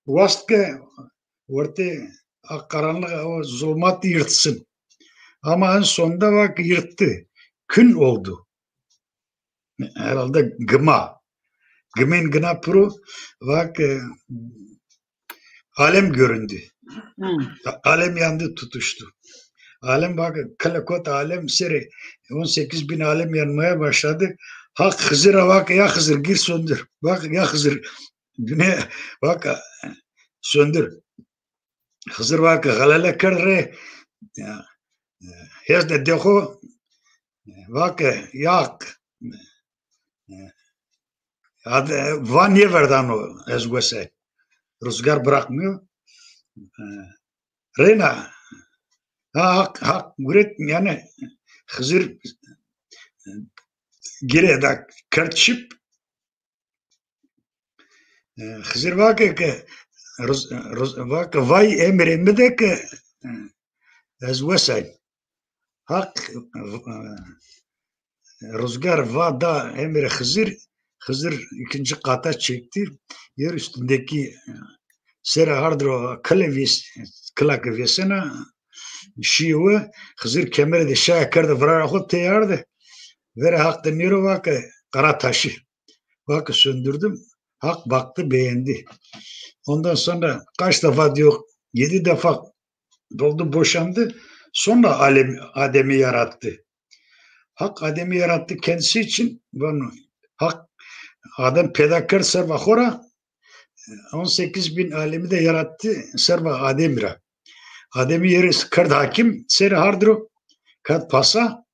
vastke orte karanlık o zulmat yırtsın. Ama en sonunda bak yırttı. Gün oldu. Herhalde gıma. Gımin gına puru bak alem göründü. Alem yandı tutuştu. Alem bak kalakot alem seri 18 bin alem yanmaya başladı. Hak Hızır'a bak ya Hızır gir söndür. Bak ya Hızır güne bak söndür. Hızır bak galale kırre hez de deho bak yak Van niye verdan o ezgüse? Rüzgar bırakmıyor. Reyna hak guret yani Hızır gire da kertşip Hızır vakı ki vakı vay emrinde de ki ezgüse hak Rüzgar vada emre Hızır ikinci kata çekti. Yer üstündeki sera hardro kılak vesene şive Hızır kemeri de şah kerdi vrar akut teyardı. Vere hakta niro vakı kara taşı. Vakı söndürdüm. Hak baktı beğendi. Ondan sonra kaç defa diyor 7 defa doldu boşandı. Sonra Adem'i yarattı. Hak Adem'i yarattı kendisi için. Hak Adem pedakar serva hora 18.000 alemi de yarattı serva Adem'ira. Adem'i yeri kard hakim seri hardro kad pasa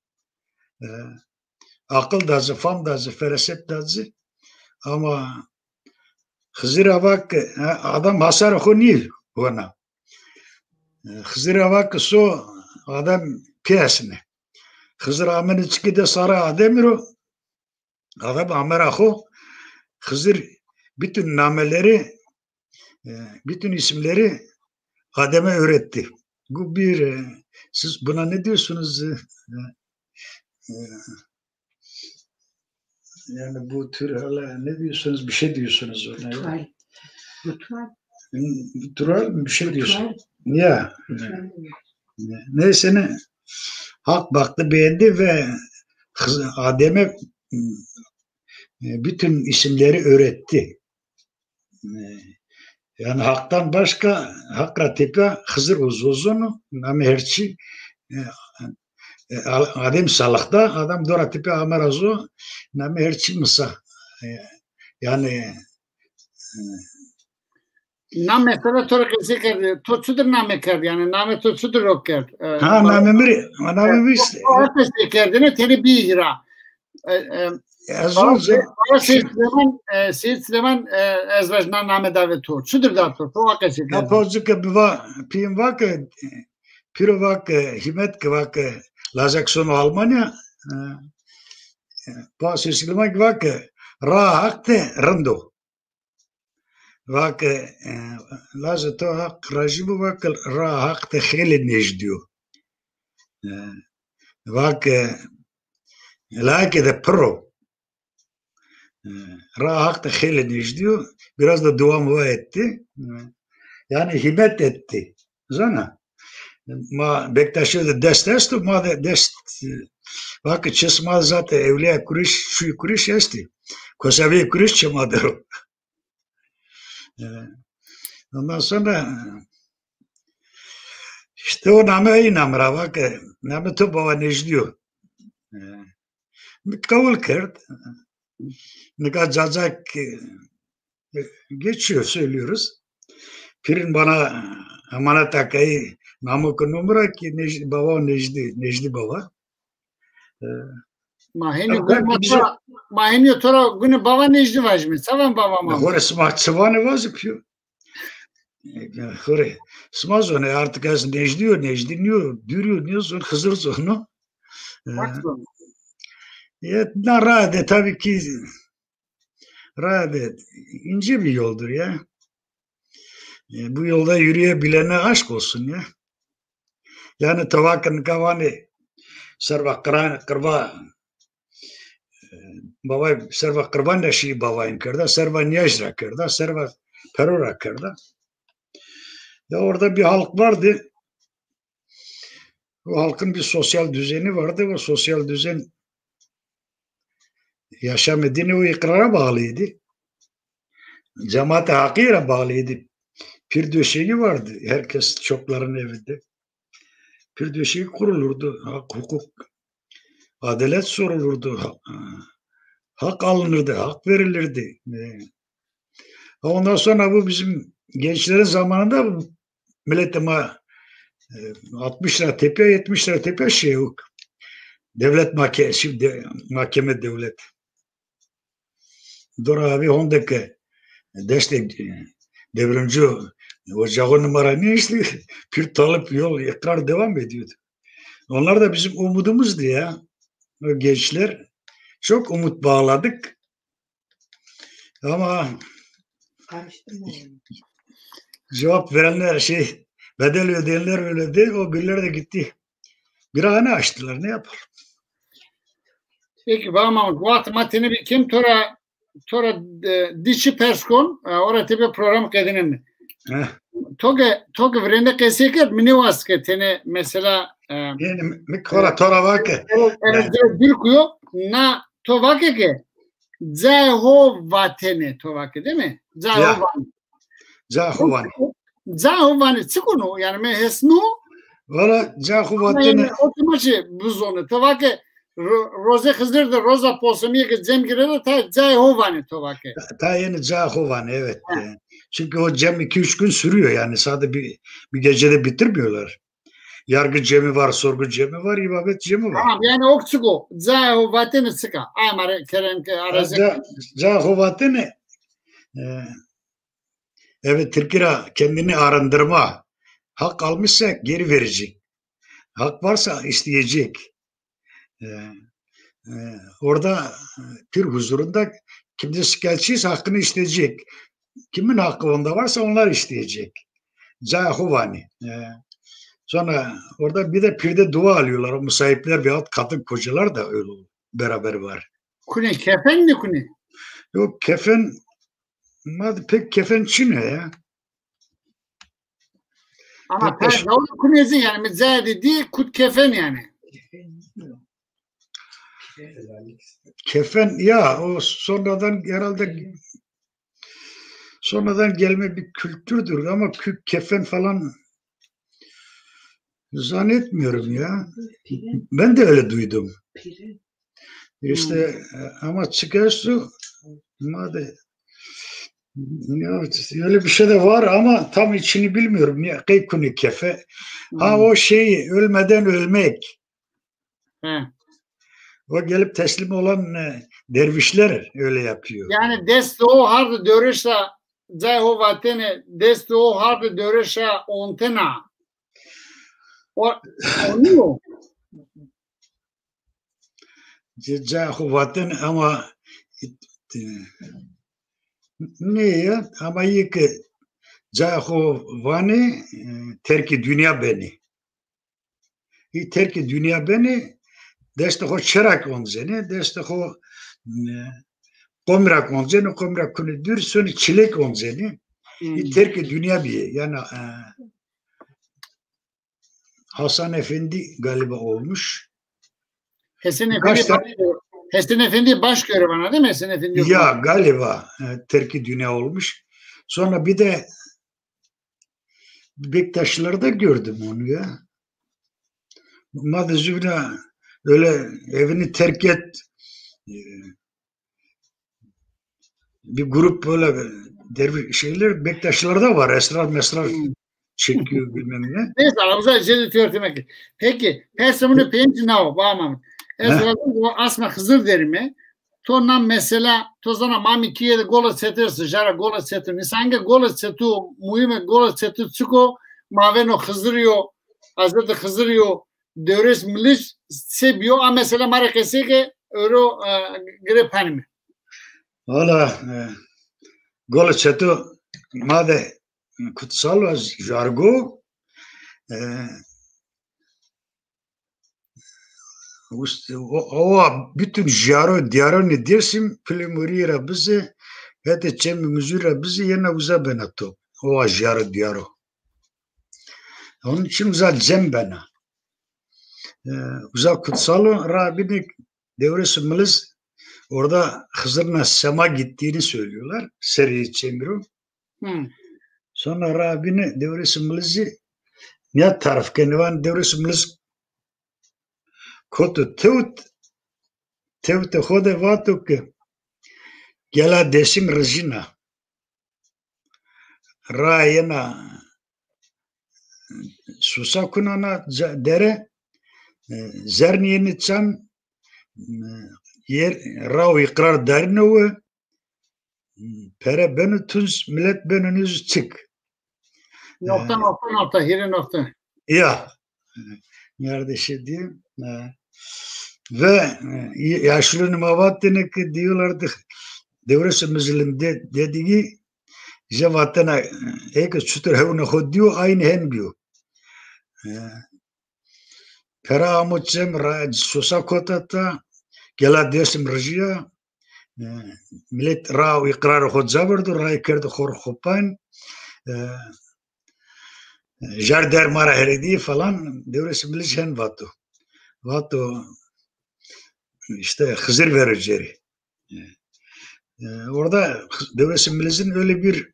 akıl dazı, fam dazı, feraset dazı ama Hızır'a bak adam hasar okunil ona. Hızır'a bak so adam piyasını. Hızır amen içki de sara Adem'iro adam ameraho Hızır bütün nameleri bütün isimleri Adem'e öğretti. Bu bir siz buna ne diyorsunuz? Yani bu tür hala ne diyorsunuz? Bir şey diyorsunuz ona. Tural bir şey diyorsun. Ya. Neyse ne? Hak baktı beğendi ve Adem'e bütün isimleri öğretti. Yani haktan başka hakra tepe Hızır uzun namerçi Adem salakta adam dora tepe amarazo namerçi mısa yani Name sonra torkesi kerdi. Tutsudur name kerdi. Yani name tutsudur o kerdi. Ha name bir o kerdi ne teri bir hira. Seyit Süleyman ezvecna name davet tur. Şudur da tur. O akesi kerdi. Napozcu ki piyim vakı piro vakı himet ki vakı lazak sonu Almanya Seyit Süleyman ki vakı ra hakte rando. Vakı lazat o hak rajibu vakı ra hakte kheli nejdiyo. Vakı laki de pro. Ra hakte kheli nejdiyo. Biraz da dua muva etti. Yani himet etti. Zana. Ma Bektaş'ı da destestu ma da dest. Vakı çesma zaten evliya kuriş şu kuriş esti. Kosavi kuriş çemadır. Ondan sonra işte o name iyi namra vakı name to baba nejdiyo. Kabul kırd. Ne kadar cacak geçiyor söylüyoruz. Pirin bana emanet akayı namık numara ki baba Necdi baba. Maheni tora günü baba Necdi vajmi. Savan baba mı? Hore sıvanı vazıpıyor. Hore smaz onu artık az Necdi diyor dürüyor sonra Hızır sonra. Rade tabii ki Rade ince bir yoldur ya. Bu yolda yürüyebilene aşk olsun ya. Yani tavakın kavani serva kırva baba serva kırvan da şey babayın kırda serva niyajra kırda serva perora kırda. Ya orada bir halk vardı. O halkın bir sosyal düzeni vardı. O sosyal düzen yaşam edini o ikrara bağlıydı. Cemaat-i hakire bağlıydı. Pir döşeği vardı. Herkes çokların evinde. Pir döşeği kurulurdu. Hak, hukuk, adalet sorulurdu. Hak alınırdı. Hak verilirdi. Ondan sonra bu bizim gençlerin zamanında millete 60 lira tepe 70 lira tepe şey yok. Devlet mahkeme devlet. Dora abi ondaki destek devrimci ocağı numara ne işte Pür Talip yol ikrar devam ediyordu. Onlar da bizim umudumuzdu ya. O gençler çok umut bağladık. Ama cevap verenler bedel ödeyenler öyle değil. O günler de gitti. Bir hane açtılar. Ne yapalım? Peki vama guat matini bir kim tora dişi perskon ora tebe program kedinin mi? Toge vrende keseker mini vaske tene mesela yani mikrola tora vake. Evet bir kuyo na to vake ke zaho vatene to vake değil mi? Zaho vatene. Zaho vatene çıkunu yani me hesnu. Valla zaho vatene. Otomatik buzonu to vake roze Hızır da roza posamiye ki zemgirede ta zaho vatene to vake. Ta yeni zaho vatene evet. Çünkü o cem 2-3 gün sürüyor yani sadece bir gecede bitirmiyorlar. Yargı cemi var, sorgu cemi var, ibabet cemi var. Tamam yani okçuko zaho vatene çıka. Aymare kerenke arazı. Zaho vatene evet Türkiye kendini arındırma. Hak almışsa geri verecek. Hak varsa isteyecek. Orada pür huzurunda kimde şikayetçiyse hakkını isteyecek. Kimin hakkı onda varsa onlar isteyecek. Zahuvani. Sonra orada bir de pirde dua alıyorlar. O musahipler veyahut kadın kocalar da öyle beraber var. Kune kefen mi kune? Yok kefen pek kefen Çin'e ya. Ama davul kunezi yani zadi değil kut kefen yani. Kefen ya o sonradan herhalde sonradan gelme bir kültürdür ama kefen falan zannetmiyorum ya. Ben de öyle duydum. İşte ama çıkarsa madem öyle bir şey de var ama tam içini bilmiyorum. Kıykuni kefe. Ha o ölmeden ölmek. O gelip teslim olan dervişler öyle yapıyor. Yani desto hardı dörüşa zaho vatene desto hardı dörüşa ontena. Onu Zaho vatene ama ne ya? Ama iyi ki Zaho vani terki dünya beni. Terki dünya beni deste ho çerak onzeni, deste ho komrak onzeni, komrak kuni dür sonu çilek onzeni. Terki dünya bir yani Hasan Efendi galiba olmuş. Hasan Efendi baş göre bana değil mi? Hasan Efendi ya galiba terki dünya olmuş. Sonra bir de Bektaşlarda gördüm onu ya. Madde Zübna öyle evini terk et bir grup böyle Bektaşlarda var. Esrar çekiyor bilmem ne. Neyse aramıza cedid örtmek. Peki personunu penci nao bağmam. Esrar asma Hızır derimi. Tondan mesela tozana mami kiyede gola seterse jara gola setu. Nisange gola setu muhime gola setu çıko maveno Hızırıyor. Hazreti Hızırıyor. Dövres miliş sebiyor ama mesela marekesi ki euro grep hanımı. Valla gola setu made kutsal ve jargo o bütün jaro diyaro ne dersim plemurira bizi hadi çemi muzura bizi yine uza benato o jaro diyaro onun için uza cem bena uza kutsal Rabbini devresi milis orada Hızır'la sema gittiğini söylüyorlar seri çemiru sonra Rabbini devresi milisi ne taraf kenevan devresi milis kotu tevt hode vato ke gela desim rajina rayena susakunana dere zerniyeni çam yer rav ikrar darinowe Pere beni tuz millet beniniz çık. Nokta hiri nokta. Ya. Nerede şey diyeyim? Ve yaşlı nümavatını ki diyorlardı devresi müzlim dediği je vatana ek çutur hevne khodiyo aynı hen diyor. Pera amutsem raj sosa kotata gela desim rjiya millet ra ikrar khod zaberdu ra kerdi khor khopan jarder mara heredi falan devresi milişen vattu. Vattu işte Hızır vericileri. Orada devresi milizin öyle bir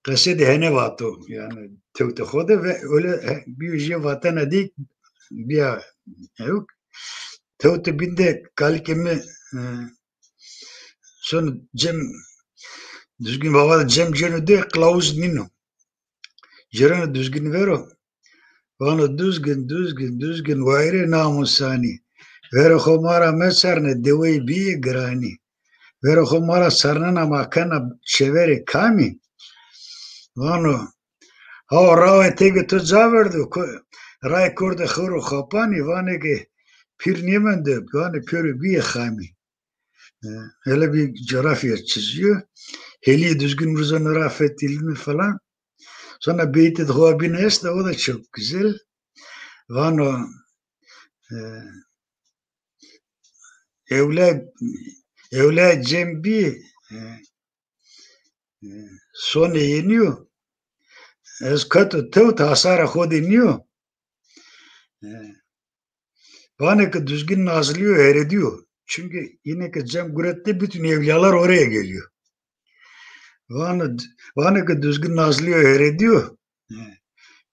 kasedi hene vattu yani tevte khoda ve öyle bir şey vatana dik bir yok. Tevte binde kalkemi son cem düzgün baba cem cenu de kılavuz nino. Cerana düzgün vero. Bana düzgün vayre namusani. Vero khomara mesarne devey bi grani. Vero khomara sarnana makana çevere kami. Vano ha rave tege to zaverdu. Ray kurde khuru khapani vane ki pir nimende vane pür bi khami. Öyle bir coğrafya çiziyor. Heli düzgün rızanı rafet ilmi falan. Sonra Beyt-i Dhuabines de o da çok güzel. Vano evle cembi sonra yeniyor. Ez katı tevt hasara khod iniyor. Vane ki düzgün nazlıyor, herediyor. Çünkü yine ki cem gurette bütün evliyalar oraya geliyor. Vane ki düzgün nazlıyor, herediyor.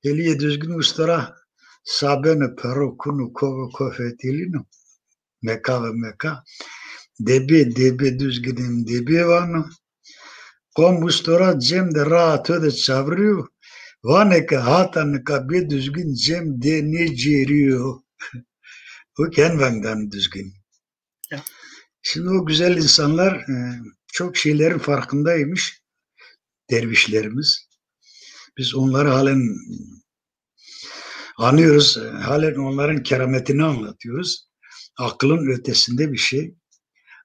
Eliye düzgün ustara sabene pero kunu kove kofetilino. Meka ve meka. Debe düzgünim debe vano. Kom ustara cem de rahat öde çavırıyor. Vane ki hatan ka bir düzgün cem de ne ceriyor. O kendinden düzgün. Ya. Şimdi o güzel insanlar çok şeylerin farkındaymış. Dervişlerimiz. Biz onları halen anıyoruz. Halen onların kerametini anlatıyoruz. Aklın ötesinde bir şey.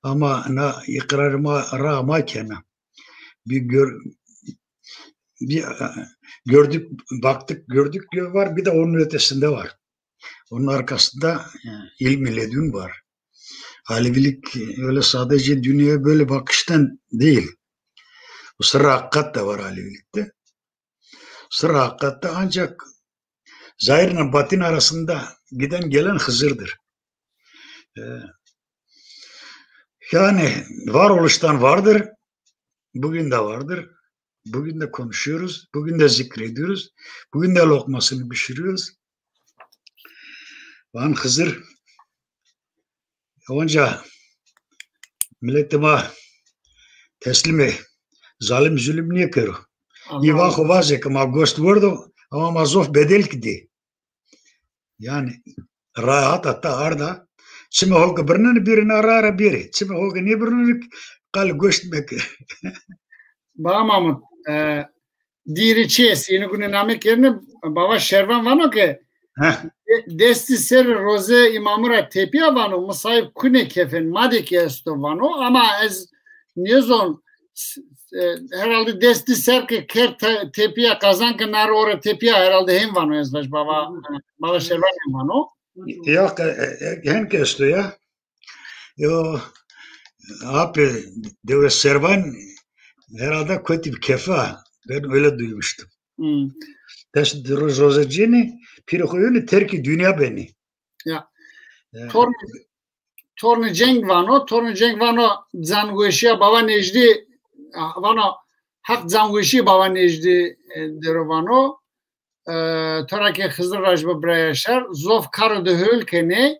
Ama ikrarıma rağmakena bir gördük, baktık, gördük var. Bir de onun ötesinde var. Onun arkasında ilm ile dün var. Alevilik öyle sadece dünyaya böyle bakıştan değil. O sırrı hakikat da var Alevilikte. Sırrı hakikatte ancak zahirle batin arasında giden gelen Hızır'dır. Yani varoluştan vardır. Bugün de vardır. Bugün de konuşuyoruz. Bugün de zikrediyoruz. Bugün de lokmasını pişiriyoruz. Van Hızır onca milletime teslimi zalim zulüm niye kırıyor? İva kovazı ki ma gost vurdu ama mazuf bedel kidi. Yani rahat hatta arda çime hoga birine ara biri. Çime hoga ne birine kal gost mek. Ba Mahmut diri çes yeni günün namek yerine baba şervan vano ki desti ser roze imamura tepiya vano musayip kune kefen madek yesto vano ama ez niyozon herhalde desti ser ki ker tepiya kazan ki nar ora tepiya herhalde hem vano ez baş baba şervan hem vano. Yok hem kesto ya. Yo abi deve servan herhalde kötü bir kefa. Ben öyle duymuştum. Dest rozecini pirokuyunu terki dünya beni. Ya. Torni Cenk vano zangueşiya baba Necdi vano hak zangueşi baba Necdi dero vano torake Hızır Rajba Brayaşar zof karo de hölkene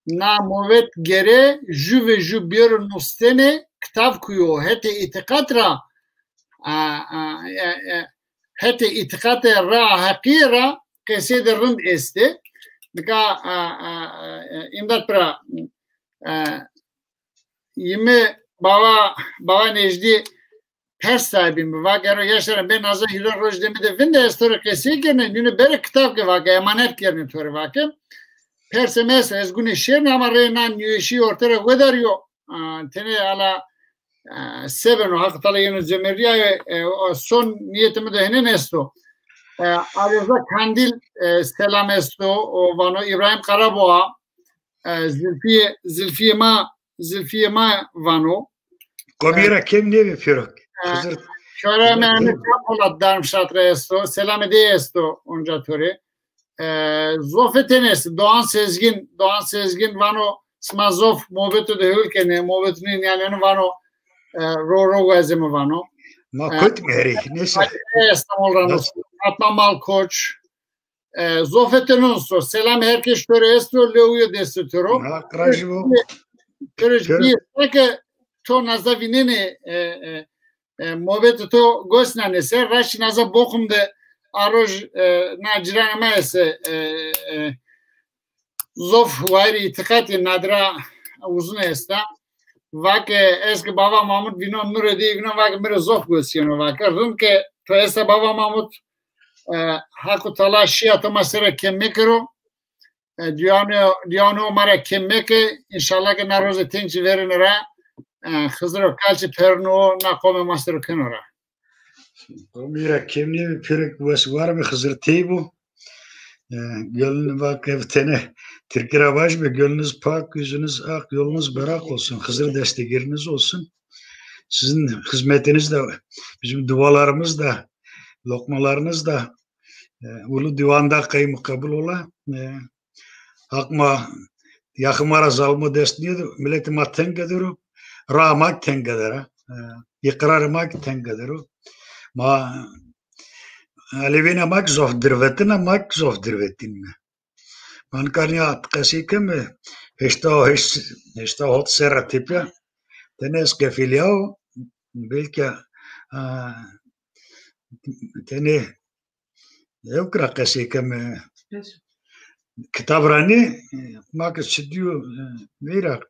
na movet gere ju ve ju bir nustene kitav kuyo hete itikatra hete itikate ra hakira kesede rund este Dika imdat pra yeme baba Necdi Pers sahibi mi? Vakero yaşarım ben azı hilan roj demide vinde estori kesi kerne yine bere kitap ki vakı emanet kerne tori vakı. Perse mesela ezguni şerni ama reynan yüşi ortaya göderiyor. Tene ala seven o hakikaten yine cemeriye son niyetimi de hemen esto. Arıza Kandil selam esto o vano İbrahim Karaboğa Zülfiyema vano. Komira kim ne yapıyor? Şöyle Mehmet Kapolat Darmstadt'ra esto selam ede esto onca tori. Zofetenes Doğan Sezgin vano smazov muhabbetu de hülkene muhabbetinin yani vano ro gazemi vano. Ma kötü meri neyse. İstanbul'dan Fatma Malkoç Zofetenos selam herkes töre esto leuyo destuturo. Akrajivo. Töre to nazavinene muhabbetu to gosnane ser raş naza bokumde aroj nacirane maese zof vayri itikati nadra uzun esta vake eski baba Mahmut vino nur edi vino vake mere zof gosiyano vake runke to esta baba Mahmut haku talashi atamasere kemmekero diano mara kemmeke inşallah ke naroze tenci verinera Hızır kalçı perno na kome master kenora. Komira kimliği pürük var mı Hızır teybu? Gönlünü bak evtene Türkiye baş mı gönlünüz pak yüzünüz ak yolunuz berak olsun Hızır destekleriniz olsun. Sizin hizmetiniz de bizim dualarımız da lokmalarınız da ulu divanda kayımı kabul ola. Akma yakımara zalmı destiniyordu milleti matten gediru rahmak tengedera ikrarmak tengederu ma alevina mak zof dirvetin man kanya qasikem hesta hot serra tipya tenes kefiliao belki tene evkra qasikem kitabrani mak çidiyo mira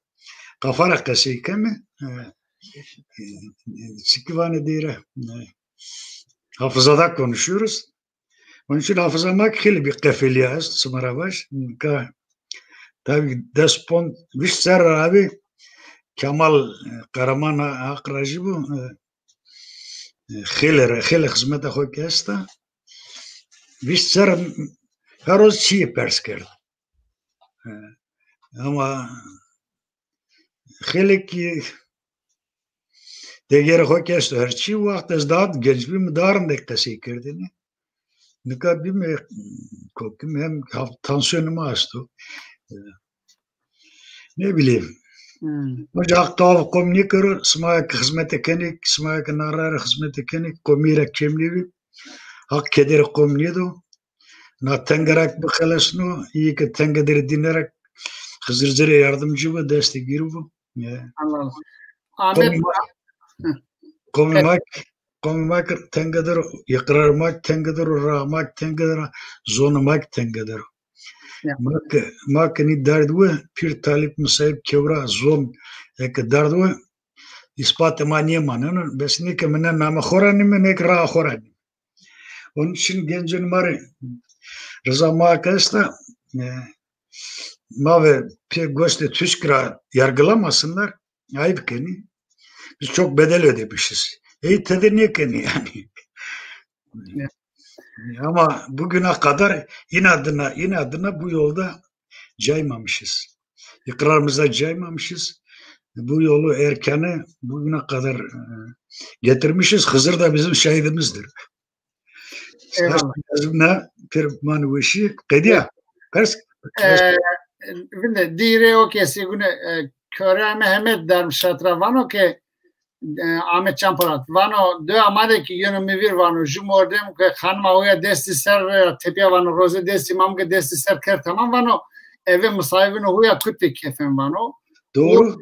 kafara qasikem Sikivane dire hafızada konuşuyoruz. Onun için hafızamak hili bir kefiliyaz Sımarabaş. Tabi despon Vişser abi Kemal Karaman akrajı bu hili hizmete hoykesta Vişser heroz çiğ perskerdi. Ama hili ki Değer hokesto her şey vakti zdat genç bir darım dekkasi kırdığını. Ne kadar bir mi kokum hem tansiyonumu açtı. Ne bileyim. Ocak tav komnikör smayak hizmete kenik smayak narar hizmete kenik komira kemlivi hak keder komnido na tengerak bıkhalasno iyi ki tengedir dinerek hızırcıra yardımcı bu destekleri bu. Anladım. Ahmet Komimak tengedir, ikrarmak tengedir, rahmak tengedir, zonmak tengedir. Mak ni derdwe pir talip musayip kevra zon ek derdwe ispat maniye manen besni ke menen nama khorani men ek ra khorani. Onun için gencin mari Rıza Makas'ta mave pir goste tüskra yargılamasınlar. Ayıp keni. Biz çok bedel ödemişiz. Tedirgin yani. Ama bugüne kadar inadına bu yolda caymamışız. İkrarımıza caymamışız. Bu yolu erkene bugüne kadar getirmişiz. Hızır da bizim şehidimizdir. eyvallah. Bir manuvişi kediya. Dire o kesi güne köre Mehmet Darmstadt'ra vano ke Ahmet Çamparat vano dö amade ki yönümü bir vano jumordem ke hanma oya desti ser tepya vano roze desti mamke desti ser ker tamam vano eve musayivin oya kutte kefen vano doğru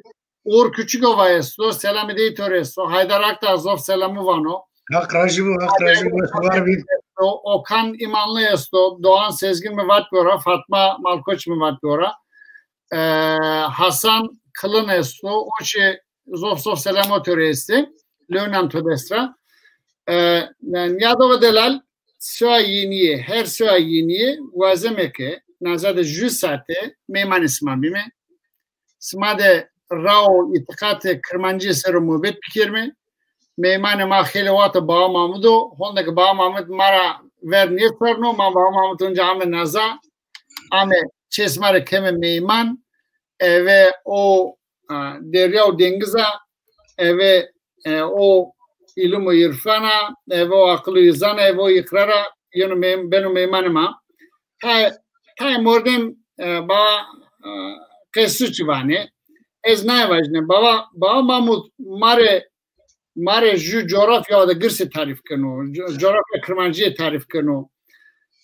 Uğur Küçükova esto selam editör esto Haydar Aktarzov selamı vano akrajı var bir Okan İmanlı esto Doğan Sezgin mi vatbora Fatma Malkoç mi vatbora Hasan Kılın esto oçe zov selamo töresti. Leonan todestra. Niadoga delal soa yeniye, her soa yeniye vazemeke nazade 100 saate meyman isma bime. Smade rao itikate kırmancı sero muhabbet pikirme. Meyman ma xelewata Baba Mahmudo. Hondaki Baba Mahmud mara ver niyet verno. Ma Baba Mahmud önce ame naza. Ame çesmare keme meyman. Ve o derya o dengiza. Ve o ilim-i irfana. Ve o akıllı izana. Ve o ikrara. Benim meymanıma. Tay mordem Baba kesi çivane. Ez najvažnije. Baba Mahmud mare ju coğrafya da girse tarif kano. Coğrafya kırmancıya tarif kano.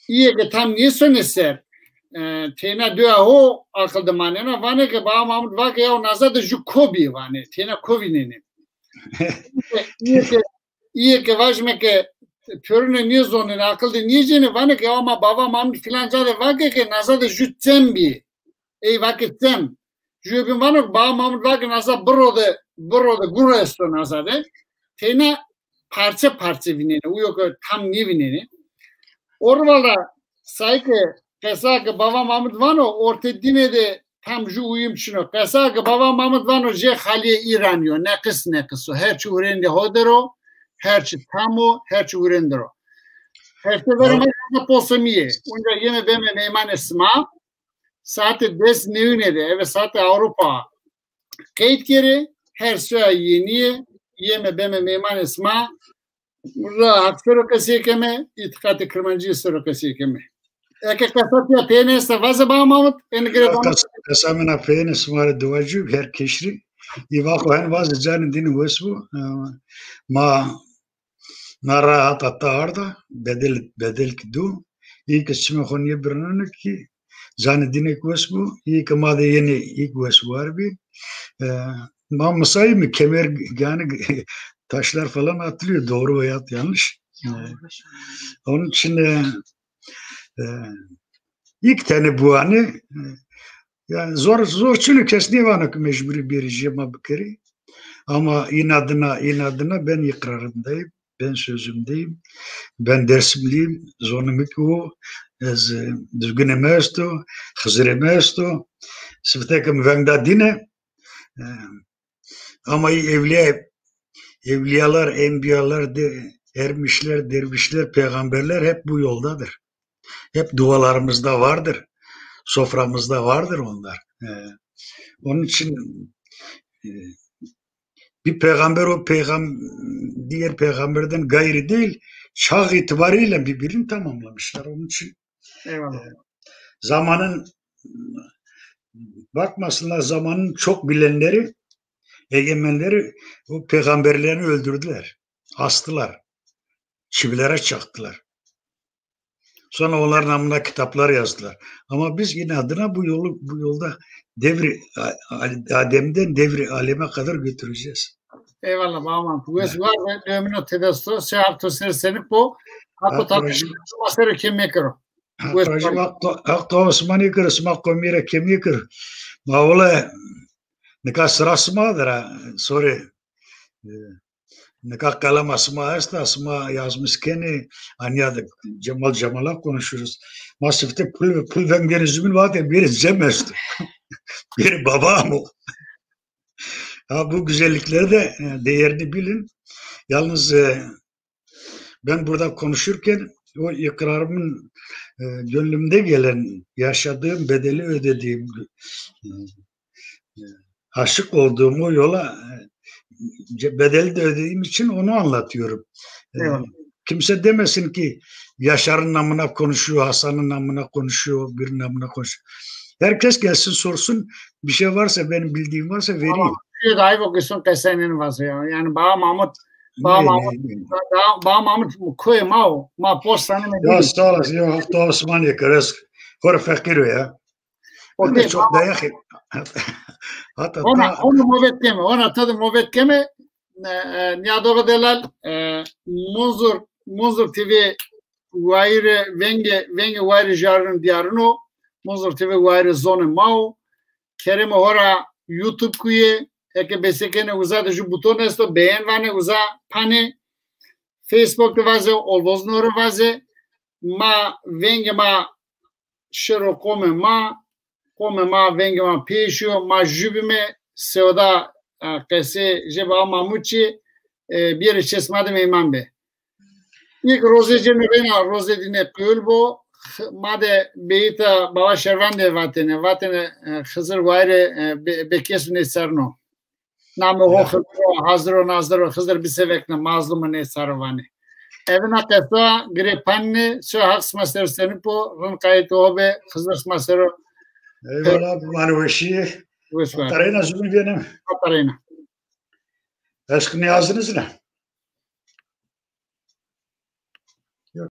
İyi ki tam niye söneser? Tena dua ho akılda manena. Vane ki Baba Mahmud vake ya nazada ju kobi vane. Tena kovi nene. İyi ki vajme ki pörüne niye zonene akılda niyeceğine vane ki ama Baba Mahmud filanca da vake ki nazada ju tembi. Ey vake tem. Jubin vanok Baba Mahmud vake nazada burada guresto nazade. Tena parça vinene. Uyok tam niye vinene. Orvala sayke kesake Baba Mahmud vano orte dinede tam ju uyum çino. Kesake Baba Mahmud vano je haliye İranyo. Nekis o. Herçi urende hodero. Herçi tamu. Herçi urendero. Herçi verime posamiye. Unca yeme beme meyman esma. Saate des nevine de. Evet saate Avrupa. Kayıt kere her soya yeniye. Yeme beme meyman esma. Burada haksero kasiyekeme. İtikati kırmancı sero kasiyekeme. Eke kasatya peynese vaze Baba Mahmud. Kasamena peynese var duvacı her keşri. İvako hen vaze canı dini vesbu. Ma nara hatta arda bedel kidu. İyi kısmı khoniye birnanı ki canı dini vesbu. İyi kımada yeni ilk vesbu var bir. Ma masayı mı kemer yani taşlar falan atılıyor. Doğru veya yanlış. Onun için ilk tane bu hani yani zor çülük kesniye vanak mecburi bir rejime bakeri. Ama inadına ben ikrarındayım. Ben sözümdeyim. Ben dersimliyim. Zonumik o. Düzgün mesto. Hazır mesto. Sıftekam vengda dine. Ama evliyalar, enbiyalar, ermişler, dervişler, peygamberler hep bu yoldadır. Hep dualarımızda vardır. Soframızda vardır onlar. Onun için bir peygamber diğer peygamberden gayri değil, çağ itibariyle birbirini tamamlamışlar. Onun için zamanın bakmasınlar, zamanın çok bilenleri, egemenleri o peygamberlerini öldürdüler. Astılar. Çivilere çaktılar. Sonra onların namına kitaplar yazdılar. Ama biz yine adına bu yolda devri Adem'den devri aleme kadar götüreceğiz. Eyvallah Baba. Bu es var ve dömino tedesto se harto serseni po hapo takışmasere kemekero. Akto Osmani kır smak komire kemikir. Mağola neka sırasmadır. Sorry. Neka kalam asma yazmışken anya Cemal'a konuşuruz. Masifte pul vengenizmin var ya biri Cem'esti. Biri babam o. Ha, bu güzellikleri de değerini bilin. Yalnız ben burada konuşurken o ikrarımın gönlümde gelen, yaşadığım, bedeli ödediğim, aşık olduğum o yola bedeli de ödediğim için onu anlatıyorum. Kimse demesin ki Yaşar'ın namına konuşuyor, Hasan'ın namına konuşuyor, bir namına konuşuyor. Herkes gelsin sorsun, bir şey varsa, benim bildiğim varsa vereyim. Yani Baba Mahmud koy ma postane mi? Ya sağ olasın, ya hafta Osmaniye karız. Kore fakir ya. Ben de çok dayak. Onu movetkeme, ona tadı movetkeme. Niadoga delal Muzur TV Vaire venge Vaire jarın diyarını Muzur TV Vaire zone mau Kereme hora YouTube kuye Eke besekene uza da ju buton esto beğen vane uza pane Facebook de vaze olvoznoro vaze ma venge ma şero come ma venge ma peşiyor ma jubime seoda kese jeba mamuçi bir çesmadım imam be. İlk rozece mi bena roze dine kölbo made beyta baba şervande vatene Hızır gayrı bekesune sarno. Namı ho hazro nazro Hızır bir sevekne mazlumu ne sarvani. Evna kesa grepanne şu haks master senipo ron kayıtı obe Hızır master. Eyvallah bana veşi. Tarayna zulüm benim. Tarayna. Aşkını yazdınız ne?